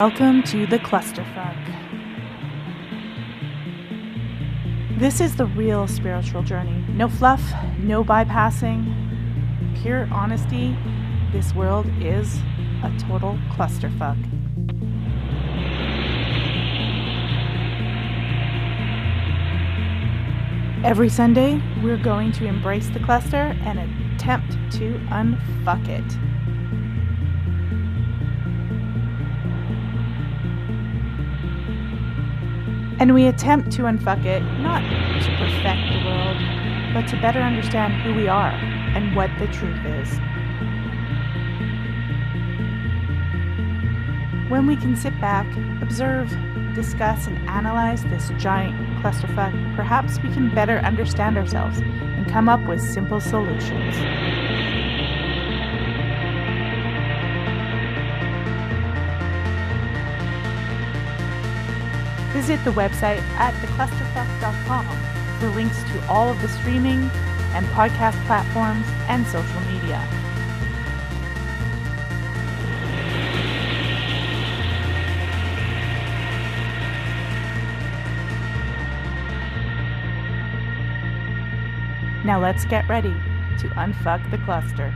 Welcome to the clusterfuck. This is the real spiritual journey. No fluff, no bypassing, pure honesty. This world is a total clusterfuck. Every Sunday, we're going to embrace the cluster and attempt to unfuck it. And we attempt to unfuck it, not to perfect the world, but to better understand who we are and what the truth is. When we can sit back, observe, discuss, and analyze this giant clusterfuck, perhaps we can better understand ourselves and come up with simple solutions. Visit the website at theclusterfuck.com for links to all of the streaming and podcast platforms and social media. Now let's get ready to unfuck the cluster.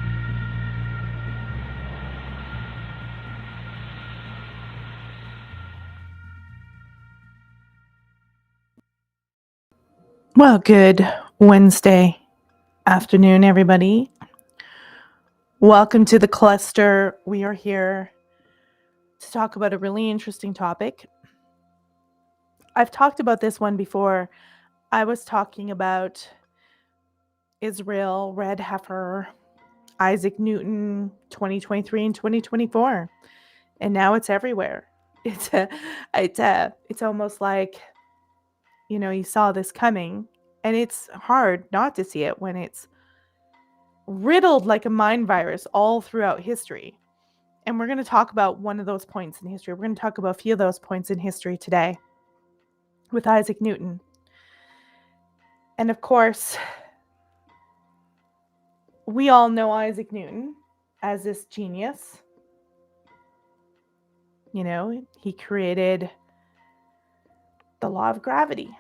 Well, good Wednesday afternoon, everybody. Welcome to the cluster. We are here to talk about a really interesting topic. I've talked about this one before. I was talking about Israel, Red Heifer, Isaac Newton, 2023 and 2024. And now it's everywhere. It's almost like, you saw this coming, and it's hard not to see it when it's riddled like a mind virus all throughout history. And we're going to talk about one of those points in history. We're going to talk about a few of those points in history today with Isaac Newton. And of course, we all know Isaac Newton as this genius. He created the law of gravity.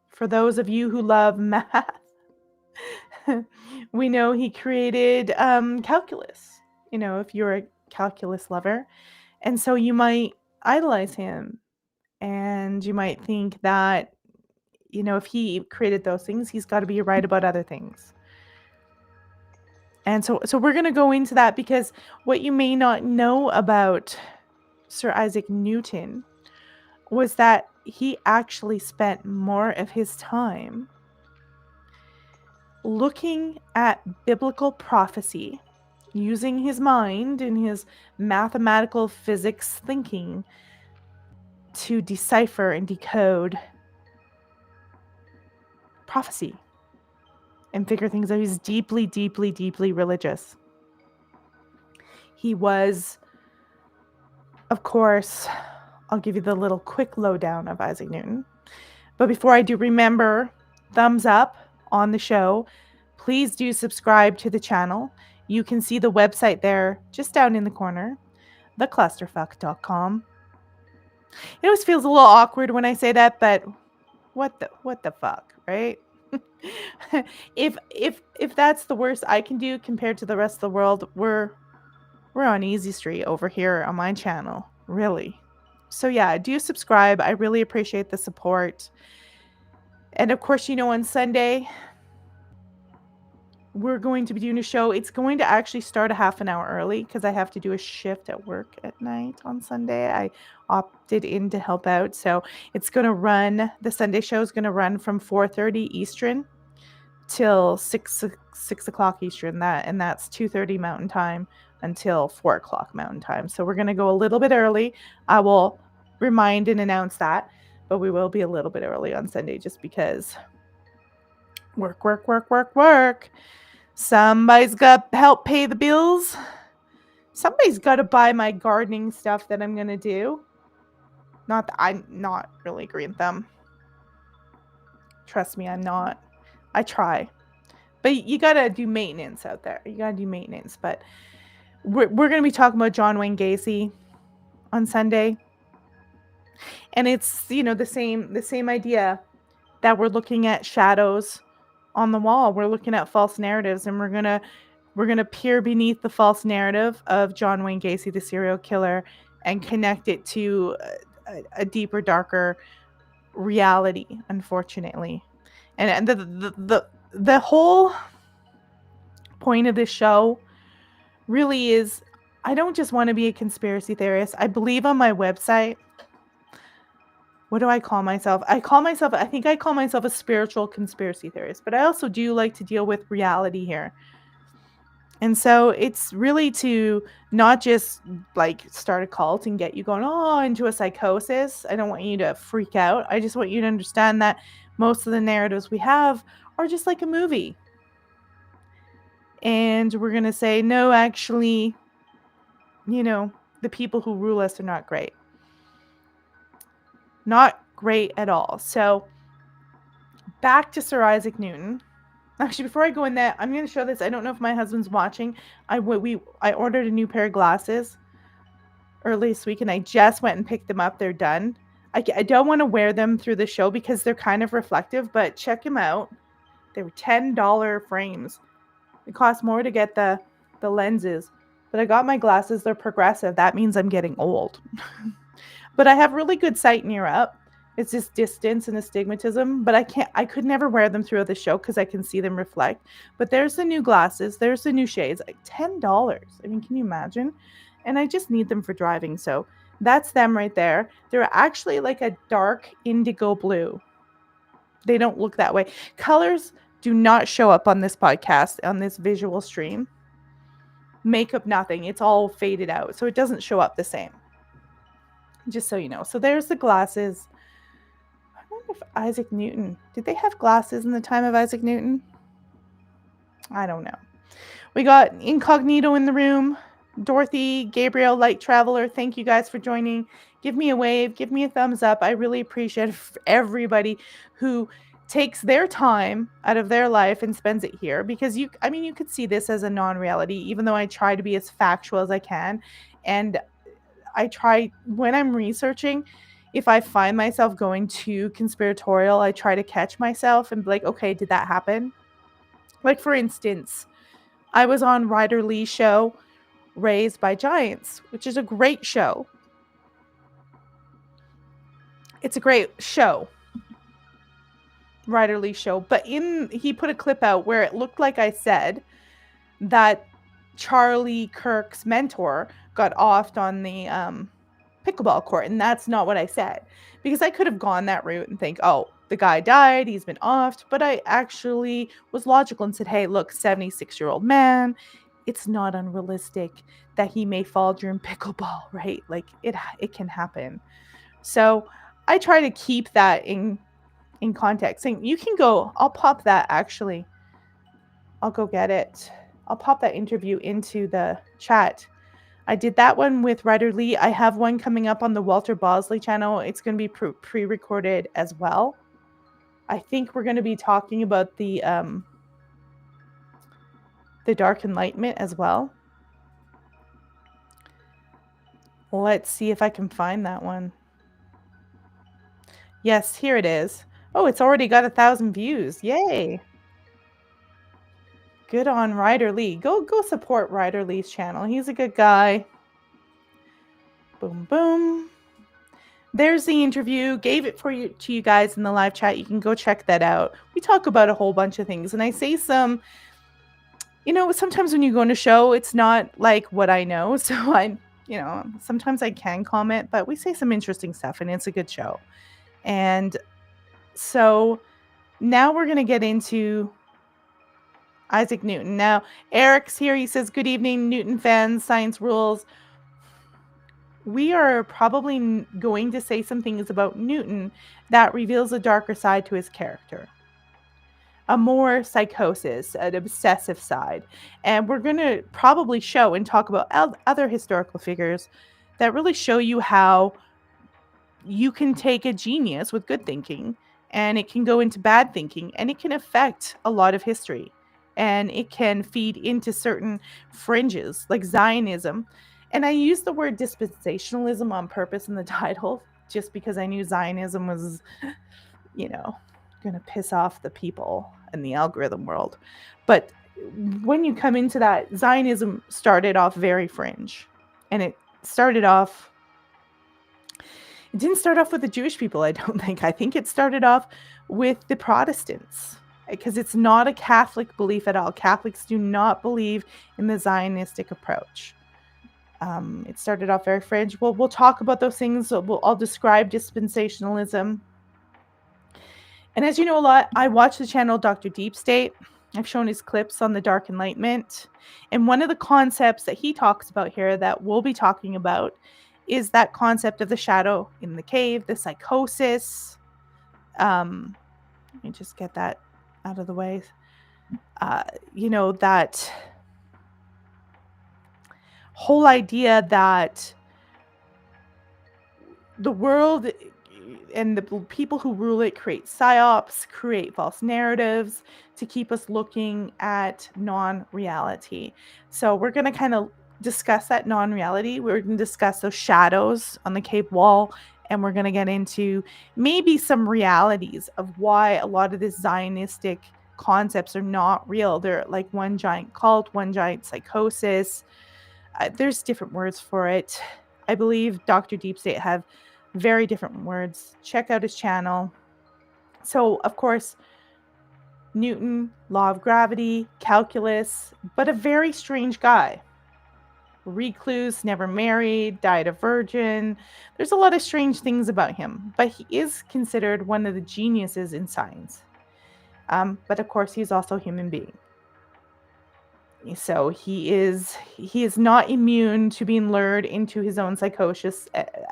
For those of you who love math, we know he created calculus, if you're a calculus lover. And so you might idolize him, and you might think that, if he created those things, he's got to be right about other things. And so we're going to go into that, because what you may not know about Sir Isaac Newton was that he actually spent more of his time looking at biblical prophecy, using his mind and his mathematical physics thinking to decipher and decode prophecy and figure things out. He's deeply, deeply, deeply religious. He was, of course, I'll give you the little quick lowdown of Isaac Newton. But before I do, remember, thumbs up on the show. Please do subscribe to the channel. You can see the website there just down in the corner, theclusterfuck.com. It always feels a little awkward when I say that, but what the fuck, right? If that's the worst I can do compared to the rest of the world, we're on easy street over here on my channel, really. So yeah, do subscribe. I really appreciate the support. And of course, on Sunday, we're going to be doing a show. It's going to actually start a half an hour early because I have to do a shift at work at night on Sunday. I opted in to help out. So it's going to run, the Sunday show is going to run from 4:30 Eastern till 6 o'clock Eastern. And that's 2:30 Mountain Time until 4 o'clock Mountain Time. So we're going to go a little bit early. I will remind and announce that, but we will be a little bit early on Sunday just because work. Somebody's got to help pay the bills. Somebody's got to buy my gardening stuff that I'm going to do. Not that I'm not really green thumb. Trust me, I'm not. I try. But you got to do maintenance out there. You got to do maintenance. But we're going to be talking about John Wayne Gacy on Sunday. And it's, the same idea that we're looking at shadows on the wall. We're looking at false narratives, and we're going to peer beneath the false narrative of John Wayne Gacy, the serial killer, and connect it to a deeper, darker reality, unfortunately. And the whole point of this show really is, I don't just want to be a conspiracy theorist. I believe on my website, what do I call myself? I think I call myself a spiritual conspiracy theorist, but I also do like to deal with reality here. And so it's really to not just like start a cult and get you going into a psychosis. I don't want you to freak out. I just want you to understand that most of the narratives we have are just like a movie. And we're going to say, no, actually, the people who rule us are not great. Not great at all. So back to Sir Isaac Newton. Actually, before I go in there, I'm going to show this. I don't know if my husband's watching. I ordered a new pair of glasses early this week, and I just went and picked them up. They're done. I don't want to wear them through the show because they're kind of reflective, but check them out. They were $10 frames. It cost more to get the lenses, but I got my glasses. They're progressive. That means I'm getting old. But I have really good sight near up. It's just distance and astigmatism, but I could never wear them throughout the show because I can see them reflect. But there's the new glasses. There's the new shades. Like $10. I mean, can you imagine? And I just need them for driving. So that's them right there. They're actually like a dark indigo blue. They don't look that way. Colors do not show up on this podcast, on this visual stream. Makeup, nothing. It's all faded out. So it doesn't show up the same. Just so you know. So there's the glasses. I wonder if Isaac Newton, did they have glasses in the time of Isaac Newton? I don't know. We got Incognito in the room. Dorothy, Gabriel, Light Traveler, thank you guys for joining. Give me a wave. Give me a thumbs up. I really appreciate everybody who takes their time out of their life and spends it here, because you could see this as a non-reality, even though I try to be as factual as I can. And I try, when I'm researching, if I find myself going too conspiratorial, I try to catch myself and be like, okay, did that happen? Like, for instance, I was on Ryder Lee's show, Raised by Giants, which is a great show. It's a great show, Ryder Lee's show. But he put a clip out where it looked like I said that Charlie Kirk's mentor got offed on the pickleball court, and that's not what I said, because I could have gone that route and think, oh, the guy died, he's been offed. But I actually was logical and said, hey, look, 76-year-old man, it's not unrealistic that he may fall during pickleball, right? Like, it can happen. So I try to keep that in context. And you can go, I'll pop that, actually. I'll go get it. I'll pop that interview into the chat. I did that one with Ryder Lee. I have one coming up on the Walter Bosley channel. It's going to be pre-recorded as well. I think we're going to be talking about the Dark Enlightenment as well. Let's see if I can find that one. Yes, here it is. Oh, it's already got 1,000 views. Yay. Good on Ryder Lee. Go support Ryder Lee's channel. He's a good guy. Boom, boom. There's the interview. Gave it to you guys in the live chat. You can go check that out. We talk about a whole bunch of things, and I say some, sometimes when you go on a show, it's not like what I know. So sometimes I can comment, but we say some interesting stuff, and it's a good show. And so now we're going to get into Isaac Newton. Now, Eric's here. He says, good evening, Newton fans, science rules. We are probably going to say some things about Newton that reveals a darker side to his character. A more psychosis, an obsessive side. And we're going to probably show and talk about other historical figures that really show you how you can take a genius with good thinking and it can go into bad thinking, and it can affect a lot of history. and it can feed into certain fringes like Zionism. And I used the word dispensationalism on purpose in the title just because I knew Zionism was, going to piss off the people in the algorithm world. But when you come into that, Zionism started off very fringe. And it didn't start off with the Jewish people, I don't think. I think it started off with the Protestants, because it's not a Catholic belief at all. Catholics do not believe in the Zionistic approach. It started off very fringe. We'll talk about those things. I'll describe dispensationalism. And as you know a lot, I watch the channel Dr. Deep State. I've shown his clips on the Dark Enlightenment. And one of the concepts that he talks about here that we'll be talking about is that concept of the shadow in the cave, the psychosis. Let me just get that out of the way. That whole idea that the world and the people who rule it create psyops, create false narratives to keep us looking at non-reality. So we're going to kind of discuss that non-reality. We're going to discuss those shadows on the cave wall, and we're going to get into maybe some realities of why a lot of these Zionistic concepts are not real. They're like one giant cult, one giant psychosis. There's different words for it. I believe Dr. Deep State have very different words. Check out his channel. So, of course, Newton, law of gravity, calculus, but a very strange guy. Recluse, never married, died a virgin. There's a lot of strange things about him, but he is considered one of the geniuses in science. But of course, he's also a human being. So he is not immune to being lured into his own psychosis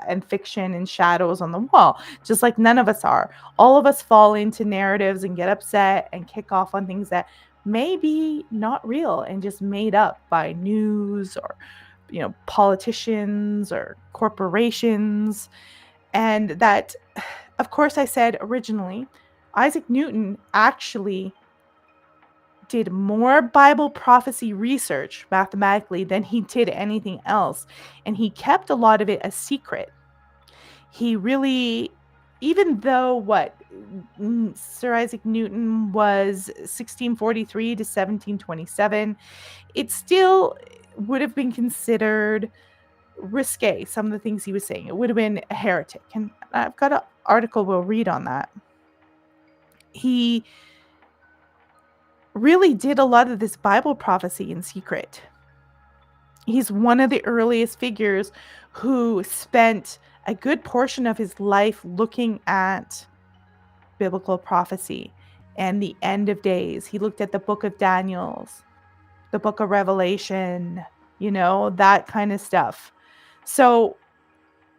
and fiction and shadows on the wall, just like none of us are. All of us fall into narratives and get upset and kick off on things that may be not real and just made up by news or politicians or corporations. And that, of course, I said originally, Isaac Newton actually did more Bible prophecy research mathematically than he did anything else. And he kept a lot of it a secret. He really, even though Sir Isaac Newton was 1643 to 1727, it still would have been considered risque, some of the things he was saying. It would have been a heretic. And I've got an article we'll read on that. He really did a lot of this Bible prophecy in secret. He's one of the earliest figures who spent a good portion of his life looking at biblical prophecy and the end of days. He looked at the book of Daniel, the book of Revelation, that kind of stuff. So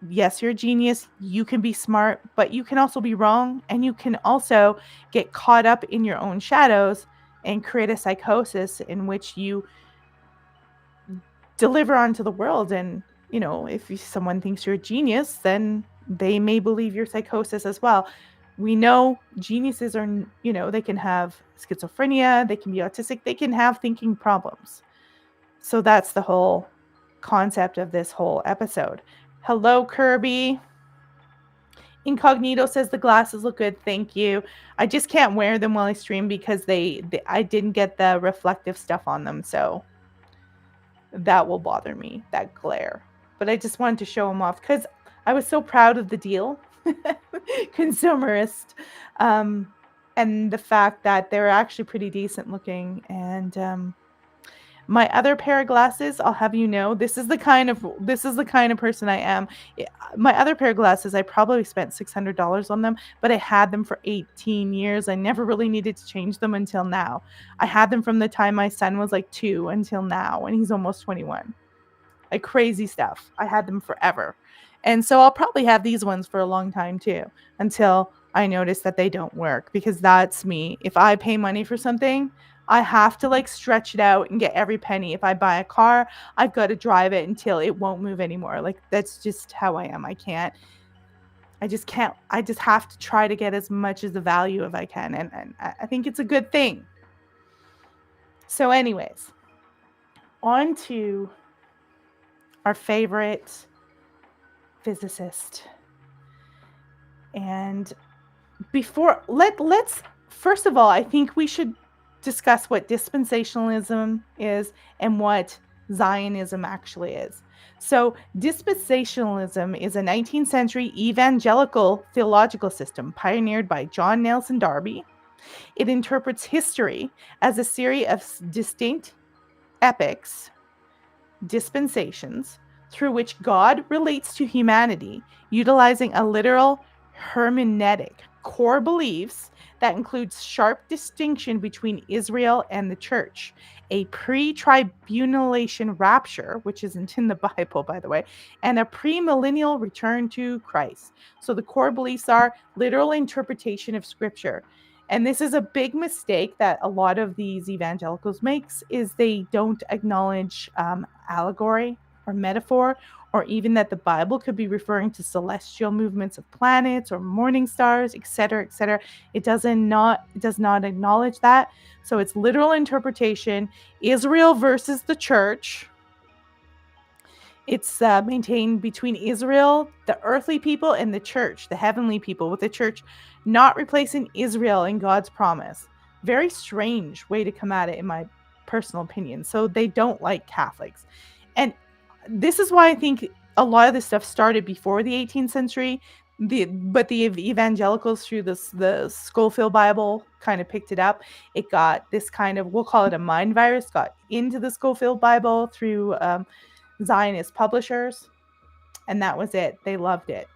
yes, you're a genius. You can be smart, but you can also be wrong. And you can also get caught up in your own shadows and create a psychosis in which you deliver onto the world. And, if someone thinks you're a genius, then they may believe your psychosis as well. We know geniuses are, they can have schizophrenia, they can be autistic, they can have thinking problems. So that's the whole concept of this whole episode. Hello, Kirby. Incognito says the glasses look good. Thank you. I just can't wear them while I stream because I didn't get the reflective stuff on them. So that will bother me, that glare. But I just wanted to show them off because I was so proud of the deal. Consumerist. And the fact that they're actually pretty decent looking. And my other pair of glasses, I'll have you know, this is the kind of person I am. My other pair of glasses, I probably spent $600 on them, but I had them for 18 years. I never really needed to change them until now. I had them from the time my son was like 2 until now, and he's almost 21. Like crazy stuff. I had them forever. And so I'll probably have these ones for a long time too, until I notice that they don't work, because that's me. If I pay money for something, I have to stretch it out and get every penny. If I buy a car, I've got to drive it until it won't move anymore. That's just how I am. I just have to try to get as much as the value as I can. And I think it's a good thing. So anyways, on to our favorite physicist. And let's first of all, I think we should discuss what dispensationalism is and what Zionism actually is. So, dispensationalism is a 19th century evangelical theological system pioneered by John Nelson Darby. It interprets history as a series of distinct epics, dispensations, through which God relates to humanity, utilizing a literal hermeneutic core beliefs that includes sharp distinction between Israel and the church, a pre-tribulation rapture, which isn't in the Bible, by the way, and a premillennial return to Christ. So the core beliefs are literal interpretation of scripture. And this is a big mistake that a lot of these evangelicals makes, is they don't acknowledge allegory or metaphor, or even that the Bible could be referring to celestial movements of planets or morning stars, etc., etc. It does not acknowledge that. So it's literal interpretation. Israel versus the church. It's maintained between Israel, the earthly people, and the church, the heavenly people, with the church not replacing Israel in God's promise. Very strange way to come at it, in my personal opinion. So they don't like Catholics. And this is why I think a lot of this stuff started before the 18th century. But the evangelicals through the Schofield Bible kind of picked it up. It got this kind of, we'll call it a mind virus, got into the Schofield Bible through Zionist publishers, and that was it. They loved it.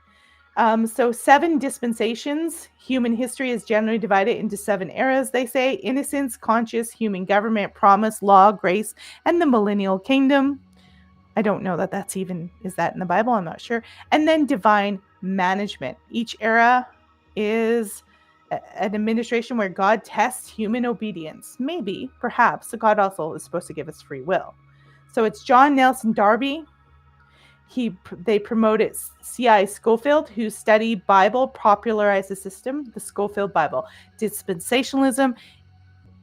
So 7 dispensations. Human history is generally divided into 7 eras, they say: innocence, conscious, human government, promise, law, grace, and the millennial kingdom. I don't know that that's even, is that in the Bible? I'm not sure. And then divine management. Each era is an administration where God tests human obedience. Maybe, perhaps. God also is supposed to give us free will. So it's John Nelson Darby. They promoted C.I. Schofield, who studied Bible, popularized the system, the Schofield Bible. Dispensationalism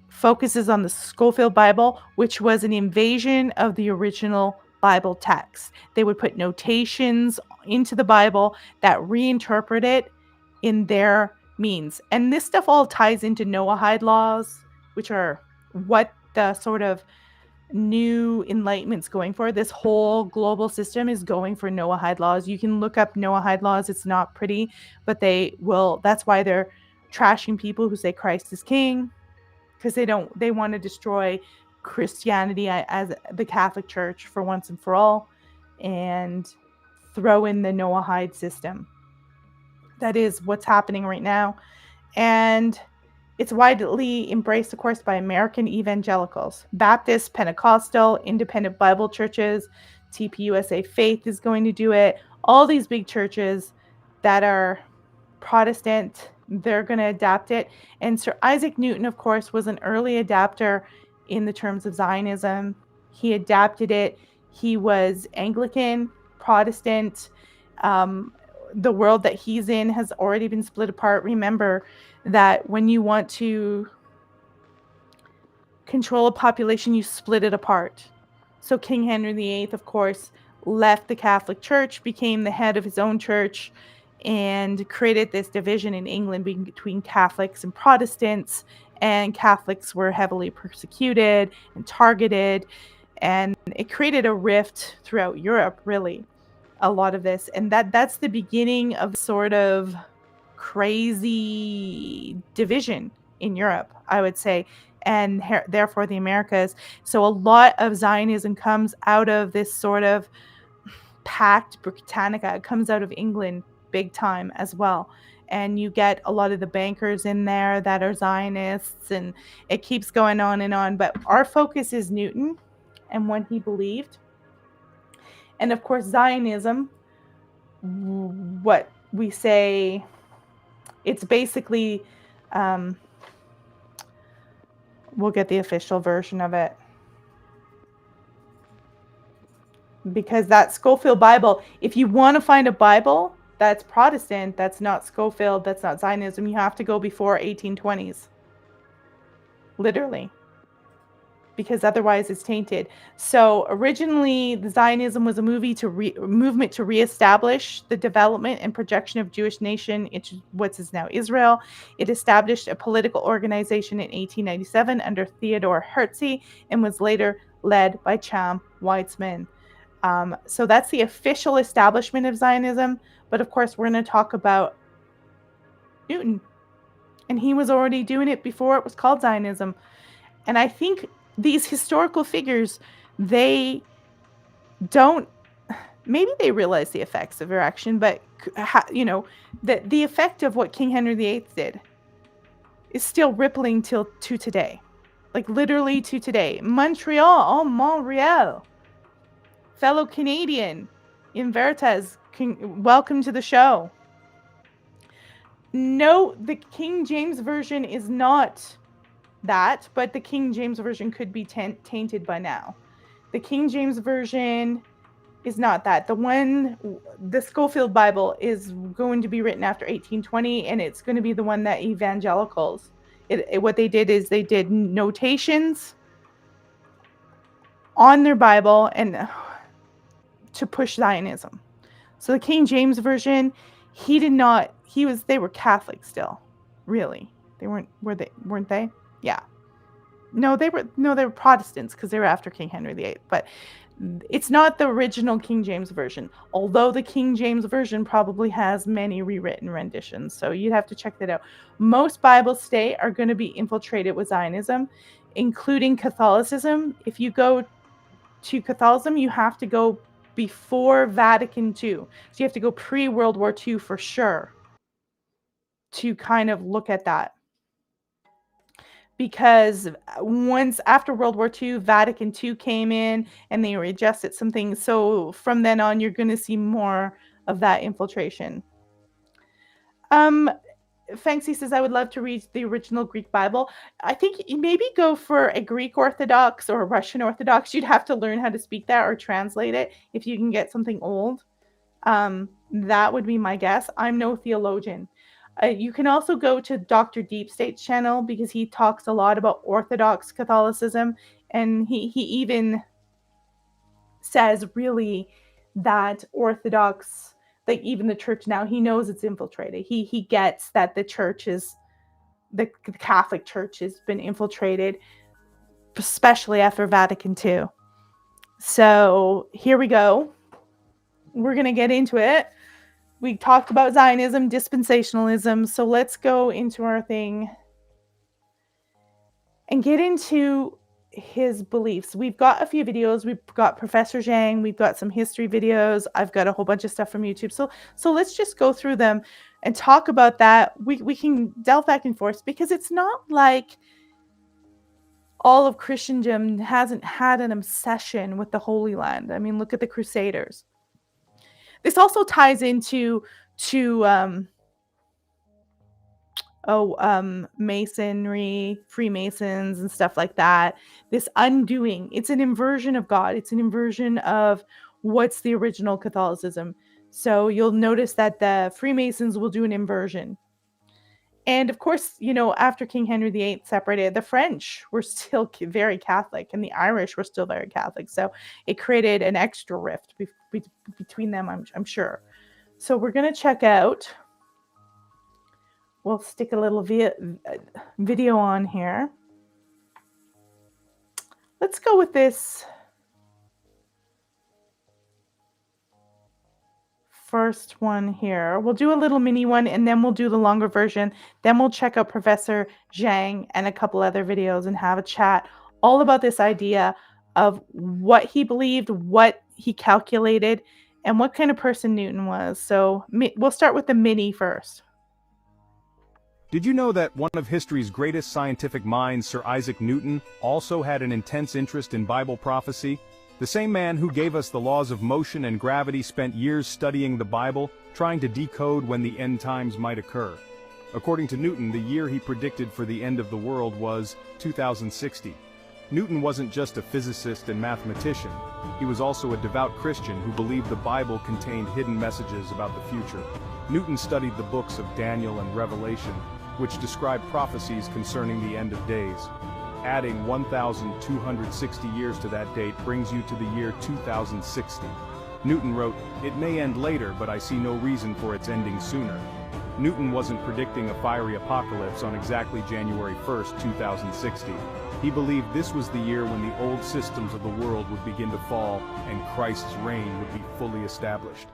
focuses on the Schofield Bible, which was an invasion of the original Bible text. They would put notations into the Bible that reinterpret it in their means. And this stuff all ties into Noahide laws, which are what the sort of new enlightenment's going for. This whole global system is going for Noahide laws. You can look up Noahide laws. It's not pretty, but they will. That's why they're trashing people who say Christ is king, because they want to destroy Christianity as the Catholic Church for once and for all, and throw in the Noahide system. That is what's happening right now. And it's widely embraced, of course, by American evangelicals, Baptist, Pentecostal, independent Bible churches. TPUSA Faith is going to do it. All these big churches that are Protestant, they're going to adapt it. And Sir Isaac Newton, of course, was an early adapter in the terms of Zionism. He adapted it. He was Anglican, Protestant. The world that he's in has already been split apart. Remember that when you want to control a population, you split it apart. So King Henry VIII, of course, left the Catholic Church, became the head of his own church, and created this division in England between Catholics and Protestants. And Catholics were heavily persecuted and targeted, and it created a rift throughout Europe, really, a lot of this. And that's the beginning of sort of crazy division in Europe, I would say, and therefore the Americas. So a lot of Zionism comes out of this sort of Pact Britannica. It comes out of England big time as well. And you get a lot of the bankers in there that are Zionists, and it keeps going on and on. But our focus is Newton and what he believed. And of course, Zionism, what we say, it's basically, we'll get the official version of it. Because that Schofield Bible, if you want to find a Bible that's Protestant, that's not Schofield, that's not Zionism, you have to go before 1820s. Literally. because otherwise it's tainted. So originally, the Zionism was a movement to reestablish the development and projection of Jewish nation into what is now Israel. It established a political organization in 1897 under Theodor Herzl and was later led by Chaim Weizmann. So that's the official establishment of Zionism. But of course, we're going to talk about Newton. And he was already doing it before it was called Zionism. And I think these historical figures, they don't, maybe they realize the effects of their action, but, the effect of what King Henry VIII did is still rippling to today. Like literally to today. Montreal. Fellow Canadian in Veritas, welcome to the show. No, the King James Version is not that, but the King James Version could be tainted by now. The King James Version is not that. The Schofield Bible is going to be written after 1820, and it's going to be the one that evangelicals, what they did is they did notations on their Bible and to push Zionism. So the King James Version, they were Catholic still, really. They weren't they? Yeah. No, they were Protestants because they were after King Henry VIII. But it's not the original King James Version, although the King James Version probably has many rewritten renditions. So you'd have to check that out. Most Bibles today are going to be infiltrated with Zionism, including Catholicism. If you go to Catholicism, you have to go before Vatican II. So you have to go pre-World War II for sure to kind of look at that. Because once after World War II, Vatican II came in and they readjusted some things. So from then on, you're going to see more of that infiltration. Fancy says, I would love to read the original Greek Bible. I think maybe go for a Greek Orthodox or a Russian Orthodox. You'd have to learn how to speak that or translate it if you can get something old. That would be my guess. I'm no theologian. You can also go to Dr. Deep State's channel because he talks a lot about Orthodox Catholicism. And he even says really that Orthodox, like even the church now, he knows it's infiltrated. He gets that the Catholic Church has been infiltrated, especially after Vatican II. So here we go. We're going to get into it. We talked about Zionism, dispensationalism. So let's go into our thing and get into his beliefs. We've got a few videos. We've got Professor Zhang. We've got some history videos. I've got a whole bunch of stuff from YouTube. So let's just go through them and talk about that. We can delve back and forth because it's not like all of Christendom hasn't had an obsession with the Holy Land. I mean, look at the Crusaders. This also ties into Masonry, Freemasons, and stuff like that. This undoing, it's an inversion of God. It's an inversion of what's the original Catholicism. So you'll notice that the Freemasons will do an inversion. And of course, after King Henry VIII separated, the French were still very Catholic and the Irish were still very Catholic. So it created an extra rift between them, I'm sure. So we're going to check out, we'll stick a little video on here. Let's go with this first one here. We'll do a little mini one and then we'll do the longer version. Then we'll check out Professor Zhang and a couple other videos and have a chat all about this idea of what he believed, what he calculated, and what kind of person Newton was. So we'll start with the mini first. Did you know that one of history's greatest scientific minds, Sir Isaac Newton, also had an intense interest in Bible prophecy? The same man who gave us the laws of motion and gravity spent years studying the Bible, trying to decode when the end times might occur. According to Newton, the year he predicted for the end of the world was 2060. Newton wasn't just a physicist and mathematician. He was also a devout Christian who believed the Bible contained hidden messages about the future. Newton studied the books of Daniel and Revelation, which describe prophecies concerning the end of days. Adding 1,260 years to that date brings you to the year 2060. Newton wrote, "It may end later, but I see no reason for its ending sooner." Newton wasn't predicting a fiery apocalypse on exactly January 1st, 2060. He believed this was the year when the old systems of the world would begin to fall and Christ's reign would be fully established.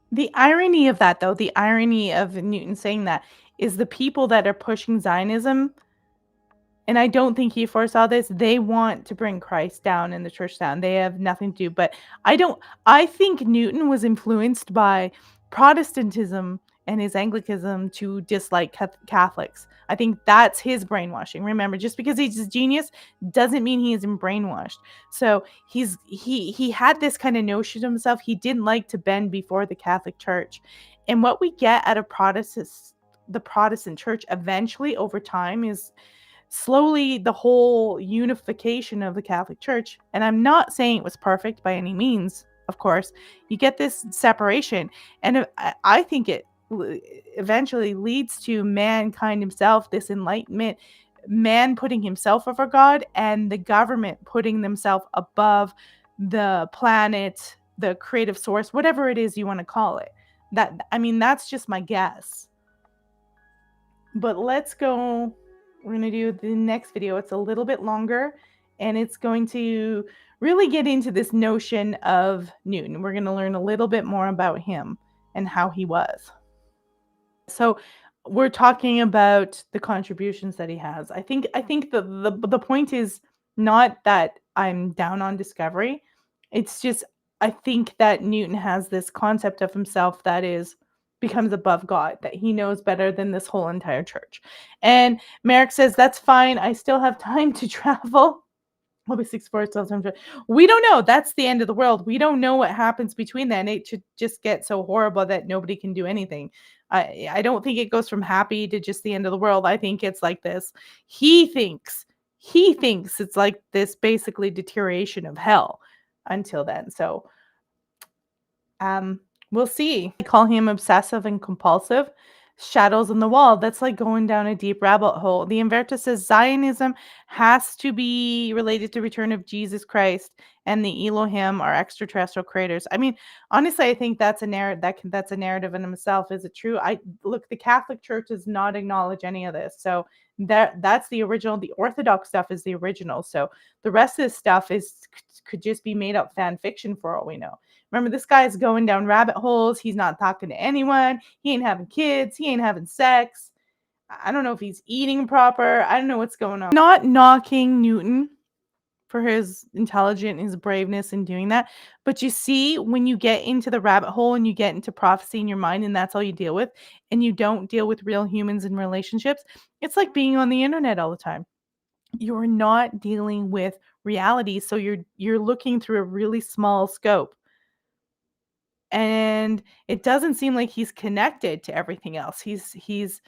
The irony of that, though, the irony of Newton saying that, is the people that are pushing Zionism, and I don't think he foresaw this, they want to bring Christ down and the church down. They have nothing to do. But I think Newton was influenced by Protestantism and his Anglicanism to dislike Catholics. I think that's his brainwashing. Remember, just because he's a genius doesn't mean he isn't brainwashed. So he had this kind of notion of himself. He didn't like to bend before the Catholic Church. And what we get out of the Protestant church eventually over time is slowly the whole unification of the Catholic Church. And I'm not saying it was perfect by any means, of course. You get this separation, and I think it eventually leads to mankind himself, this enlightenment, man putting himself over God, and the government putting themselves above the planet, the creative source, whatever it is you want to call it. That's just my guess. But let's go. We're going to do the next video. It's a little bit longer, and it's going to really get into this notion of Newton. We're going to learn a little bit more about him and how he was. So we're talking about the contributions that he has. I think the point is not that I'm down on discovery. It's just I think that Newton has this concept of himself that becomes above God, that he knows better than this whole entire church. And Merrick says, that's fine. I still have time to travel. I'll be 6'4". We don't know. That's the end of the world. We don't know what happens between then. It should just get so horrible that nobody can do anything. I don't think it goes from happy to just the end of the world. I think it's like this. He thinks it's like this basically deterioration of hell until then. So, we'll see. I call him obsessive and compulsive. Shadows on the wall. That's like going down a deep rabbit hole. The Inverter says Zionism has to be related to return of Jesus Christ, and the Elohim are extraterrestrial creators. I mean, honestly, I think that's a narrative. That's a narrative in itself. Is it true? The Catholic Church does not acknowledge any of this. So that's the original. The Orthodox stuff is the original. So the rest of this stuff could just be made up fan fiction for all we know. Remember, this guy's going down rabbit holes. He's not talking to anyone. He ain't having kids. He ain't having sex. I don't know if he's eating proper. I don't know what's going on. Not knocking Newton for his intelligence, his braveness in doing that. But you see, when you get into the rabbit hole and you get into prophecy in your mind and that's all you deal with, and you don't deal with real humans and relationships, it's like being on the internet all the time. You're not dealing with reality. So you're looking through a really small scope. And it doesn't seem like he's connected to everything else. He's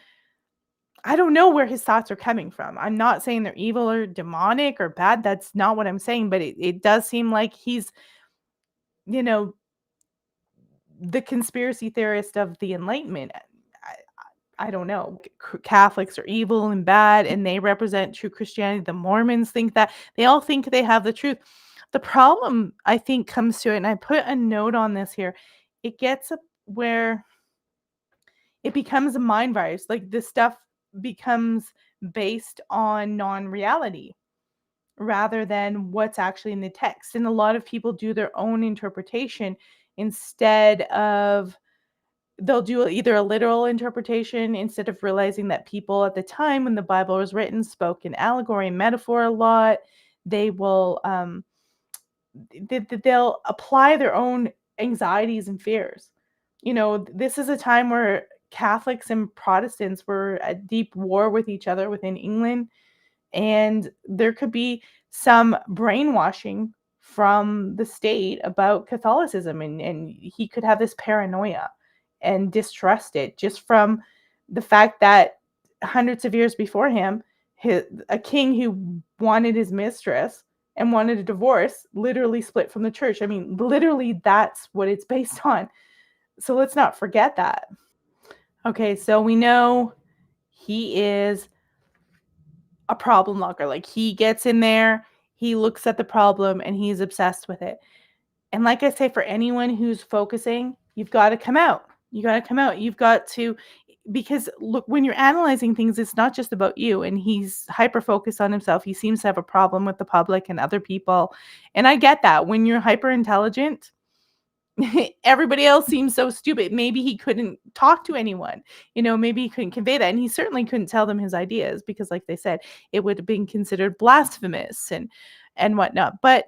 I don't know where his thoughts are coming from. I'm not saying they're evil or demonic or bad. That's not what I'm saying. But it does seem like he's, the conspiracy theorist of the Enlightenment. I don't know. Catholics are evil and bad, and they represent true Christianity. The Mormons think that. They all think they have the truth. The problem, I think, comes to it, and I put a note on this here. It gets up where it becomes a mind virus. Like, this stuff becomes based on non-reality rather than what's actually in the text. And a lot of people do their own interpretation instead of, they'll do either a literal interpretation instead of realizing that people at the time when the Bible was written spoke in allegory and metaphor a lot. They will they'll apply their own anxieties and fears. This is a time where Catholics and Protestants were at deep war with each other within England, and there could be some brainwashing from the state about Catholicism, and he could have this paranoia and distrust it just from the fact that hundreds of years before him, a king who wanted his mistress and wanted a divorce literally split from the church. I mean, literally, that's what it's based on. So let's not forget that. Okay, so we know he is a problem logger. Like, he gets in there, he looks at the problem, and he's obsessed with it. And like I say, for anyone who's focusing, you've got to come out. You got to come out. You've got to, because look, when you're analyzing things, it's not just about you. And he's hyper focused on himself. He seems to have a problem with the public and other people. And I get that. When you're hyper intelligent, everybody else seems so stupid. Maybe he couldn't talk to anyone. Maybe he couldn't convey that. And he certainly couldn't tell them his ideas because, like they said, it would have been considered blasphemous and whatnot. But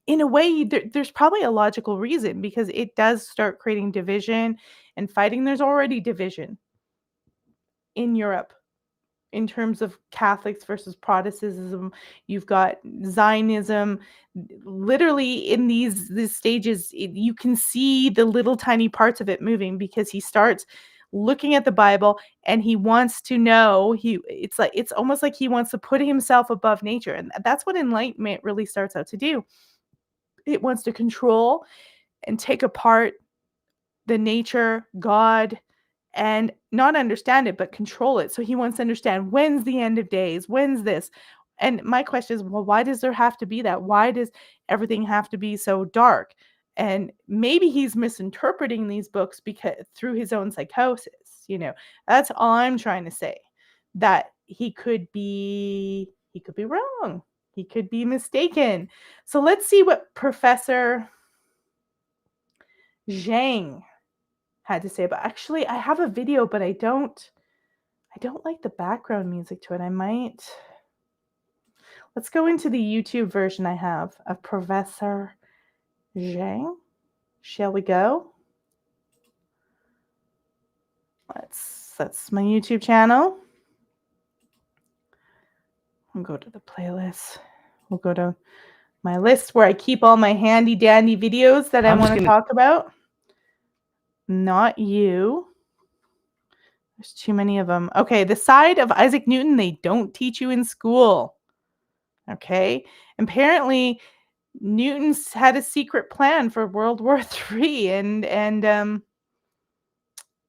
in a way, there's probably a logical reason, because it does start creating division and fighting. There's already division in Europe in terms of Catholics versus Protestantism. You've got Zionism. Literally, in these stages, you can see the little tiny parts of it moving, because he starts looking at the Bible and he wants to know. It's almost like he wants to put himself above nature, and that's what enlightenment really starts out to do. It wants to control and take apart the nature, God, and not understand it, but control it. So he wants to understand, when's the end of days? When's this? And my question is, well, why does there have to be that? Why does everything have to be so dark? And maybe he's misinterpreting these books because through his own psychosis. That's all I'm trying to say. That he could be wrong. He could be mistaken. So let's see what Professor Zhang had to say about. Actually, I have a video, but I don't like the background music to it. Let's go into the YouTube version I have of Professor Zhang. Shall we go? That's my YouTube channel. I'll go to the playlist. We'll go to my list where I keep all my handy dandy videos that I want to talk about. Not you. There's too many of them. Okay, the side of Isaac Newton they don't teach you in school. Okay, apparently Newton's had a secret plan for World War III, and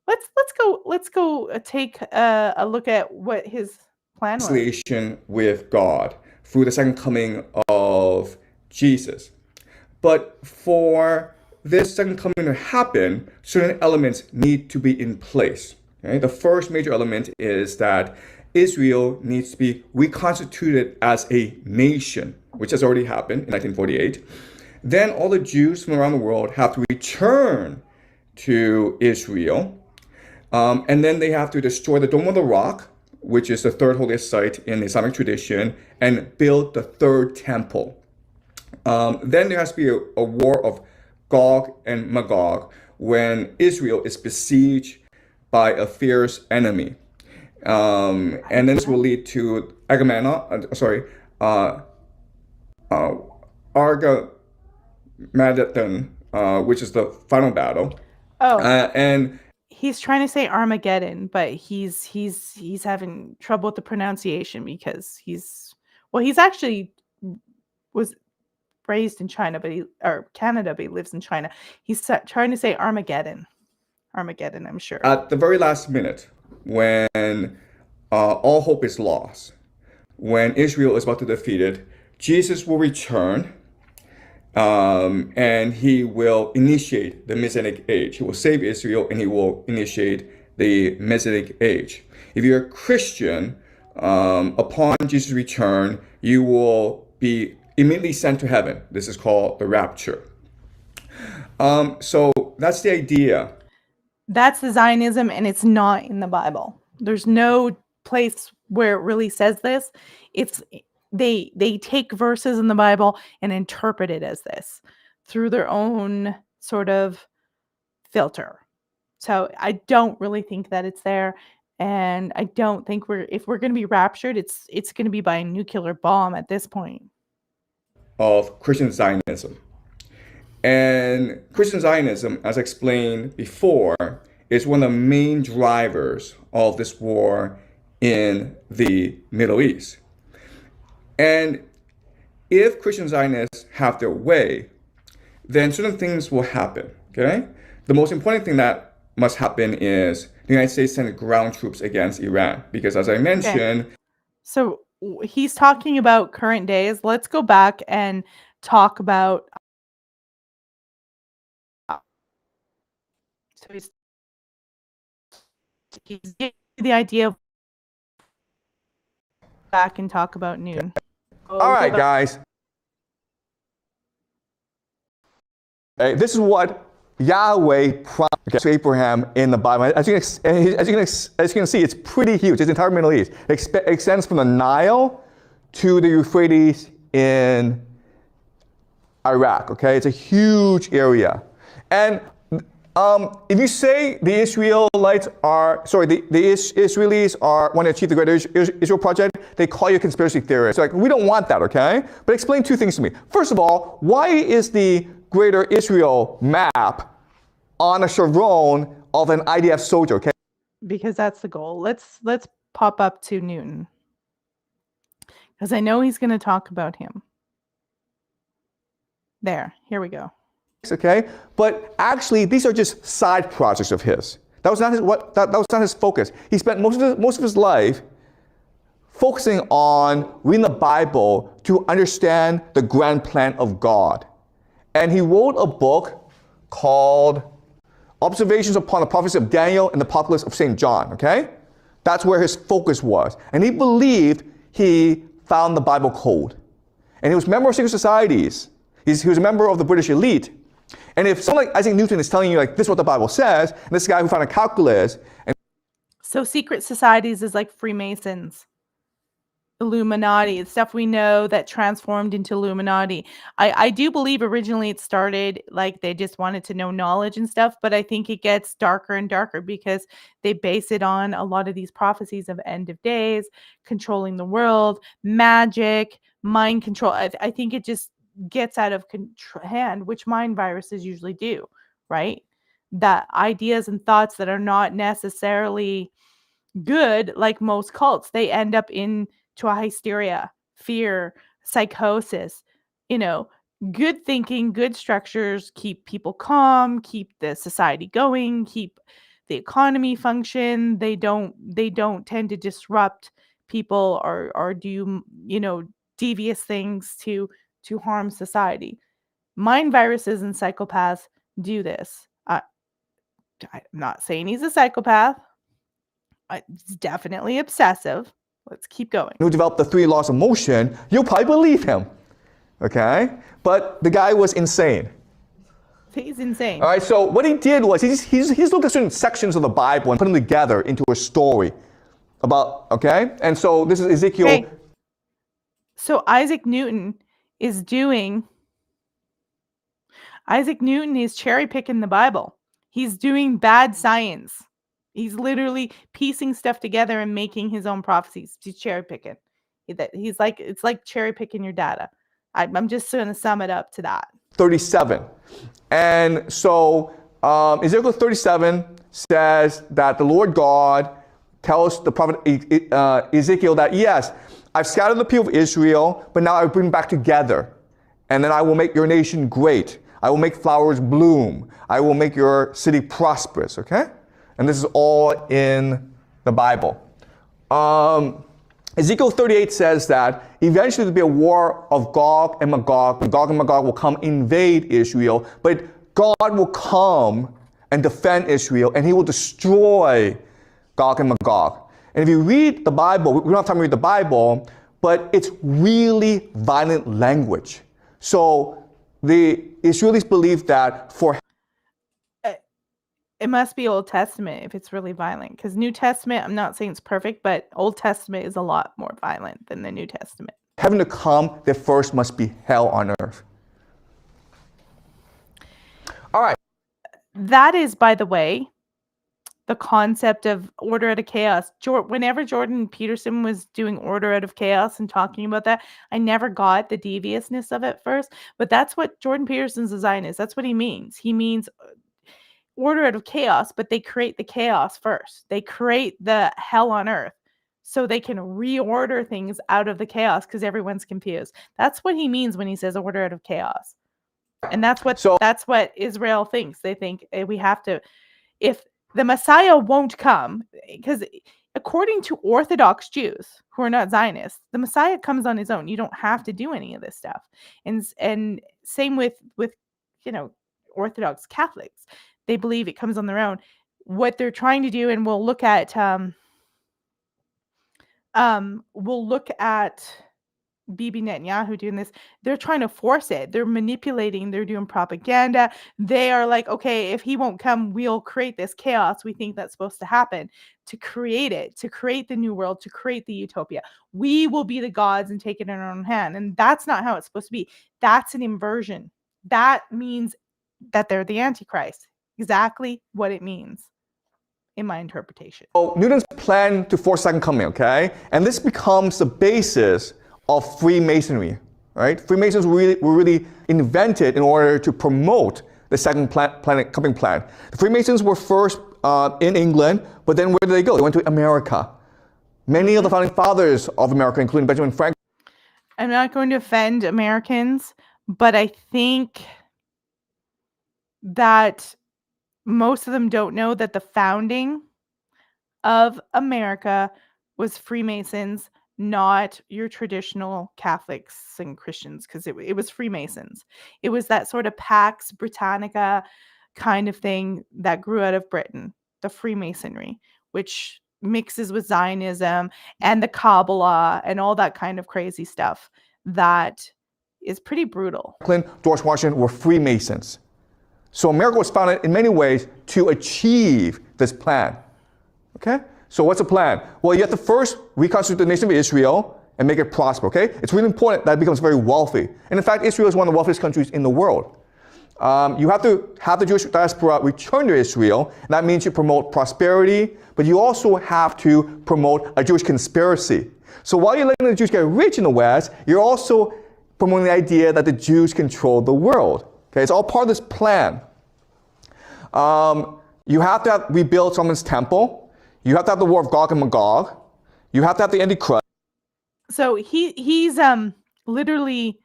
let's go take a look at what his plan was. Reconciliation with God through the second coming of Jesus. But for this second coming to happen, certain elements need to be in place. Okay? The first major element is that Israel needs to be reconstituted as a nation, which has already happened in 1948. Then all the Jews from around the world have to return to Israel. And then they have to destroy the Dome of the Rock, which is the third holiest site in the Islamic tradition, and build the third temple. Then there has to be a war of Gog and Magog when Israel is besieged by a fierce enemy. And then this will lead to Armageddon, which is the final battle. And he's trying to say Armageddon, but he's having trouble with the pronunciation because he's actually was raised in China, or Canada, but he lives in China. He's trying to say Armageddon, I'm sure. At the very last minute, when all hope is lost, when Israel is about to be defeated, Jesus will return, and he will initiate the Messianic age. He will save Israel, and he will initiate the Messianic age. If you're a Christian, upon Jesus' return, you will be immediately sent to heaven. This is called the rapture. So that's the idea. That's the Zionism, and it's not in the Bible. There's no place where it really says this. It's they take verses in the Bible and interpret it as this through their own sort of filter. So I don't really think that it's there, and I don't think if we're going to be raptured, it's going to be by a nuclear bomb at this point. Of Christian Zionism. And Christian Zionism, as explained before, is one of the main drivers of this war in the Middle East. And if Christian Zionists have their way, then certain things will happen, okay? The most important thing that must happen is the United States sending ground troops against Iran. Because as I mentioned... Okay. So he's talking about current days. Let's go back and talk about. So he's giving you the idea of back and talk about noon. All right, guys. Okay, this is what Yahweh promised to Abraham in the Bible. As you can see, it's pretty huge. It's the entire Middle East. It extends from the Nile to the Euphrates in Iraq. Okay, it's a huge area. And if you say the Israelites are, sorry, the Israelis want to achieve the Great Israel Project, they call you a conspiracy theorist. So like, we don't want that, okay? But explain two things to me. First of all, why is the Greater Israel map on a chevron of an IDF soldier, okay? Because that's the goal. Let's pop up to Newton. Because I know he's going to talk about him. There, here we go. Okay, but actually these are just side projects of his. That was not his that was not his focus. He spent most of his life focusing on reading the Bible to understand the grand plan of God. And he wrote a book called Observations upon the Prophecy of Daniel and the Apocalypse of St. John, okay? That's where his focus was. And he believed he found the Bible code. And he was a member of secret societies. He was a member of the British elite. And if someone like Isaac Newton is telling you, like, this is what the Bible says, and this guy who found a calculus. So secret societies is like Freemasons, Illuminati, it's stuff we know that transformed into Illuminati. I do believe originally it started like they just wanted to know knowledge and stuff, but I think it gets darker and darker because they base it on a lot of these prophecies of end of days, controlling the world, magic, mind control. I think it just gets out of hand, which mind viruses usually do, right? That ideas and thoughts that are not necessarily good, like most cults, they end up into a hysteria, fear, psychosis. Good thinking, good structures keep people calm, keep the society going, keep the economy function. They don't tend to disrupt people or do devious things to harm society. Mind viruses and psychopaths do this. I'm not saying he's a psychopath. It's definitely obsessive. Let's keep going. Who developed the 3 laws of motion, you'll probably believe him, okay? But the guy was insane. He's insane. All right, so what he did was he's looked at certain sections of the Bible and put them together into a story about, okay? And so this is Ezekiel. Okay. So Isaac Newton is cherry picking the Bible. He's doing bad science. He's literally piecing stuff together and making his own prophecies. He's cherry picking. He's like, it's like cherry picking your data. I'm just going to sum it up to that. 37. And so Ezekiel 37 says that the Lord God tells the prophet Ezekiel that, yes, I've scattered the people of Israel, but now I bring them back together. And then I will make your nation great. I will make flowers bloom. I will make your city prosperous, okay? And this is all in the Bible. Ezekiel 38 says that eventually there'll be a war of Gog and Magog. And Gog and Magog will come invade Israel, but God will come and defend Israel, and he will destroy Gog and Magog. And if you read the Bible, we don't have time to read the Bible, but it's really violent language. So the Israelis believe that for... It must be Old Testament if it's really violent, because New Testament, I'm not saying it's perfect, but Old Testament is a lot more violent than the New Testament. Heaven to come, there first must be hell on earth. All right. That is, by the way, the concept of order out of chaos. Whenever Jordan Peterson was doing order out of chaos and talking about that, I never got the deviousness of it first, but that's what Jordan Peterson's a Zionist. That's what he means. He means order out of chaos, but they create the chaos first. They create the hell on earth so they can reorder things out of the chaos because everyone's confused. That's what he means when he says order out of chaos. And that's what Israel thinks. They think we have to, if The Messiah won't come because according to Orthodox Jews who are not Zionists, the Messiah comes on his own. You don't have to do any of this stuff. And same with Orthodox Catholics. They believe it comes on their own. What they're trying to do, and we'll look at Bibi Netanyahu doing this. They're trying to force it. They're manipulating. They're doing propaganda. They are like, okay, if he won't come, we'll create this chaos. We think that's supposed to happen to create it, to create the new world, to create the utopia. We will be the gods and take it in our own hand. And that's not how it's supposed to be. That's an inversion. That means that they're the Antichrist. Exactly what it means in my interpretation. So Newton's plan to force second coming, okay? And this becomes the basis of Freemasonry, right? Freemasons were really invented in order to promote the second planet coming plan. The Freemasons were first in England, but then where did they go? They went to America. Many of the founding fathers of America, including Benjamin Franklin. I'm not going to offend Americans, but I think that most of them don't know that the founding of America was Freemasons, not your traditional Catholics and Christians, because it was Freemasons. It was that sort of Pax Britannica kind of thing that grew out of Britain, the Freemasonry, which mixes with Zionism and the Kabbalah and all that kind of crazy stuff that is pretty brutal. George Washington were Freemasons. So America was founded in many ways to achieve this plan. Okay? So what's the plan? Well, you have to first reconstitute the nation of Israel and make it prosper, okay? It's really important that it becomes very wealthy. And in fact, Israel is one of the wealthiest countries in the world. You have to have the Jewish diaspora return to Israel, and that means you promote prosperity, but you also have to promote a Jewish conspiracy. So while you're letting the Jews get rich in the West, you're also promoting the idea that the Jews control the world. Okay, it's all part of this plan. You have to rebuild Solomon's temple. You have to have the war of Gog and Magog. You have to have the Antichrist. So he's literally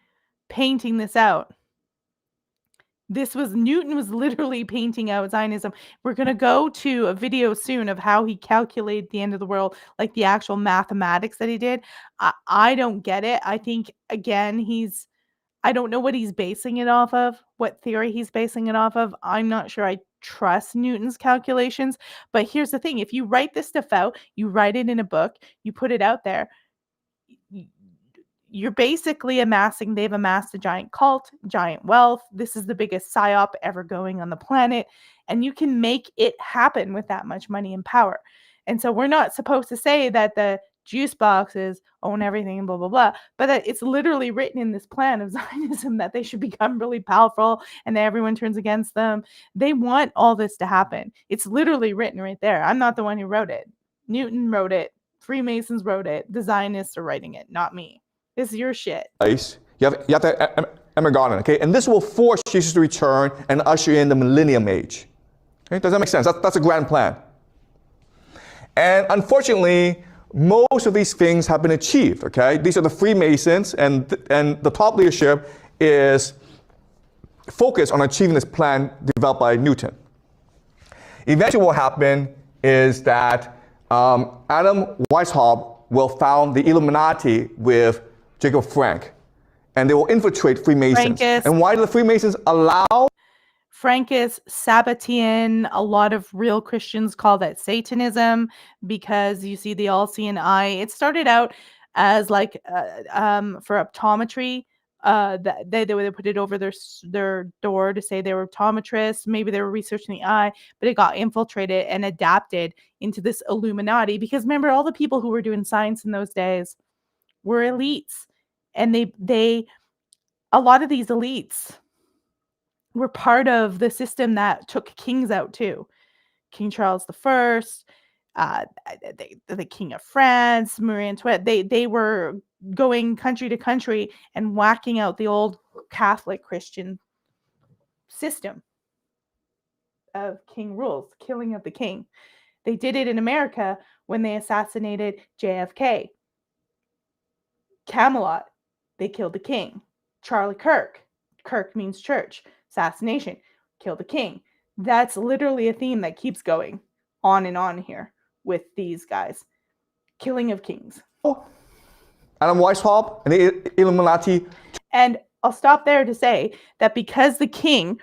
painting this out. Newton was literally painting out Zionism. We're going to go to a video soon of how he calculated the end of the world, like the actual mathematics that he did. I don't get it. I think, again, I don't know what he's basing it off of, what theory he's basing it off of. I'm not sure I trust Newton's calculations. But here's the thing. If you write this stuff out, you write it in a book, you put it out there, you're basically they've amassed a giant cult, giant wealth. This is the biggest psyop ever going on the planet. And you can make it happen with that much money and power. And so we're not supposed to say that the juice boxes own everything, blah, blah, blah. But that it's literally written in this plan of Zionism that they should become really powerful and that everyone turns against them. They want all this to happen. It's literally written right there. I'm not the one who wrote it. Newton wrote it. Freemasons wrote it. The Zionists are writing it, not me. This is your shit. You have to Armageddon, okay? And this will force Jesus to return and usher in the millennium age. Okay? Does that make sense? That's a grand plan. And unfortunately, most of these things have been achieved, okay? These are the Freemasons, and the top leadership is focused on achieving this plan developed by Newton. Eventually what will happen is that Adam Weishaupt will found the Illuminati with Jacob Frank, and they will infiltrate Freemasons. Frankist. And why do the Freemasons allow? Frankist, Sabbatean, a lot of real Christians call that Satanism because you see the all-seeing eye. It started out as like for optometry. They would put it over their door to say they were optometrists. Maybe they were researching the eye, but it got infiltrated and adapted into this Illuminati. Because remember, all the people who were doing science in those days were elites, and a lot of these elites were part of the system that took kings out too. King Charles I, the King of France, Marie Antoinette. They were going country to country and whacking out the old Catholic Christian system of king rules, killing of the king. They did it in America when they assassinated JFK. Camelot, they killed the king. Charlie Kirk means church. Assassination, kill the king. That's literally a theme that keeps going. on and on here with these guys. Killing of kings. Adam Weishaupt and the Illuminati. And I'll stop there to say that because the king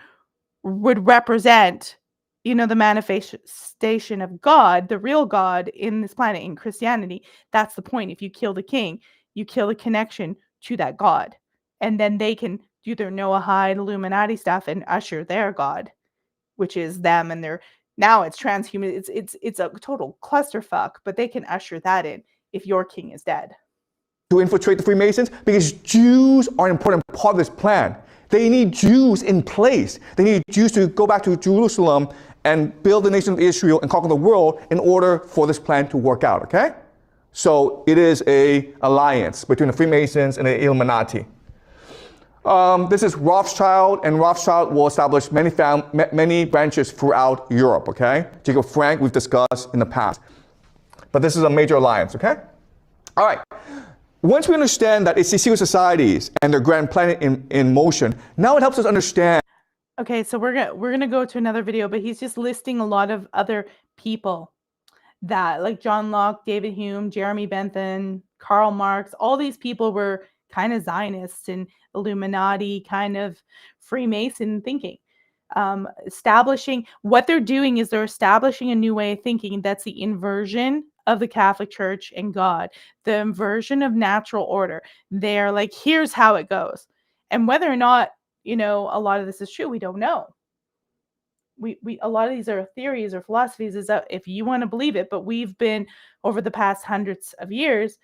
would represent, the manifestation of God, the real God in this planet, in Christianity, that's the point. If you kill the king, you kill the connection to that God. And then they can do their Noahide Illuminati stuff and usher their God, which is them, and now it's transhuman. It's a total clusterfuck, but they can usher that in if your king is dead. To infiltrate the Freemasons, because Jews are an important part of this plan. They need Jews in place. They need Jews to go back to Jerusalem and build the nation of Israel and conquer the world in order for this plan to work out, okay? So it is an alliance between the Freemasons and the Illuminati. This is Rothschild, and Rothschild will establish many branches throughout Europe, okay? Jacob Frank, we've discussed in the past. But this is a major alliance, okay? All right. Once we understand that it's these secret societies and their grand plan in motion, now it helps us understand. Okay, so we're gonna go to another video, but he's just listing a lot of other people that, like John Locke, David Hume, Jeremy Bentham, Karl Marx, all these people were kind of Zionists and Illuminati, kind of Freemason thinking. Establishing what they're doing is they're establishing a new way of thinking. That's the inversion of the Catholic Church and God, the inversion of natural order. They're like, here's how it goes. And whether or not, a lot of this is true, we don't know. We a lot of these are theories or philosophies, is that if you want to believe it, but we've been over the past hundreds of years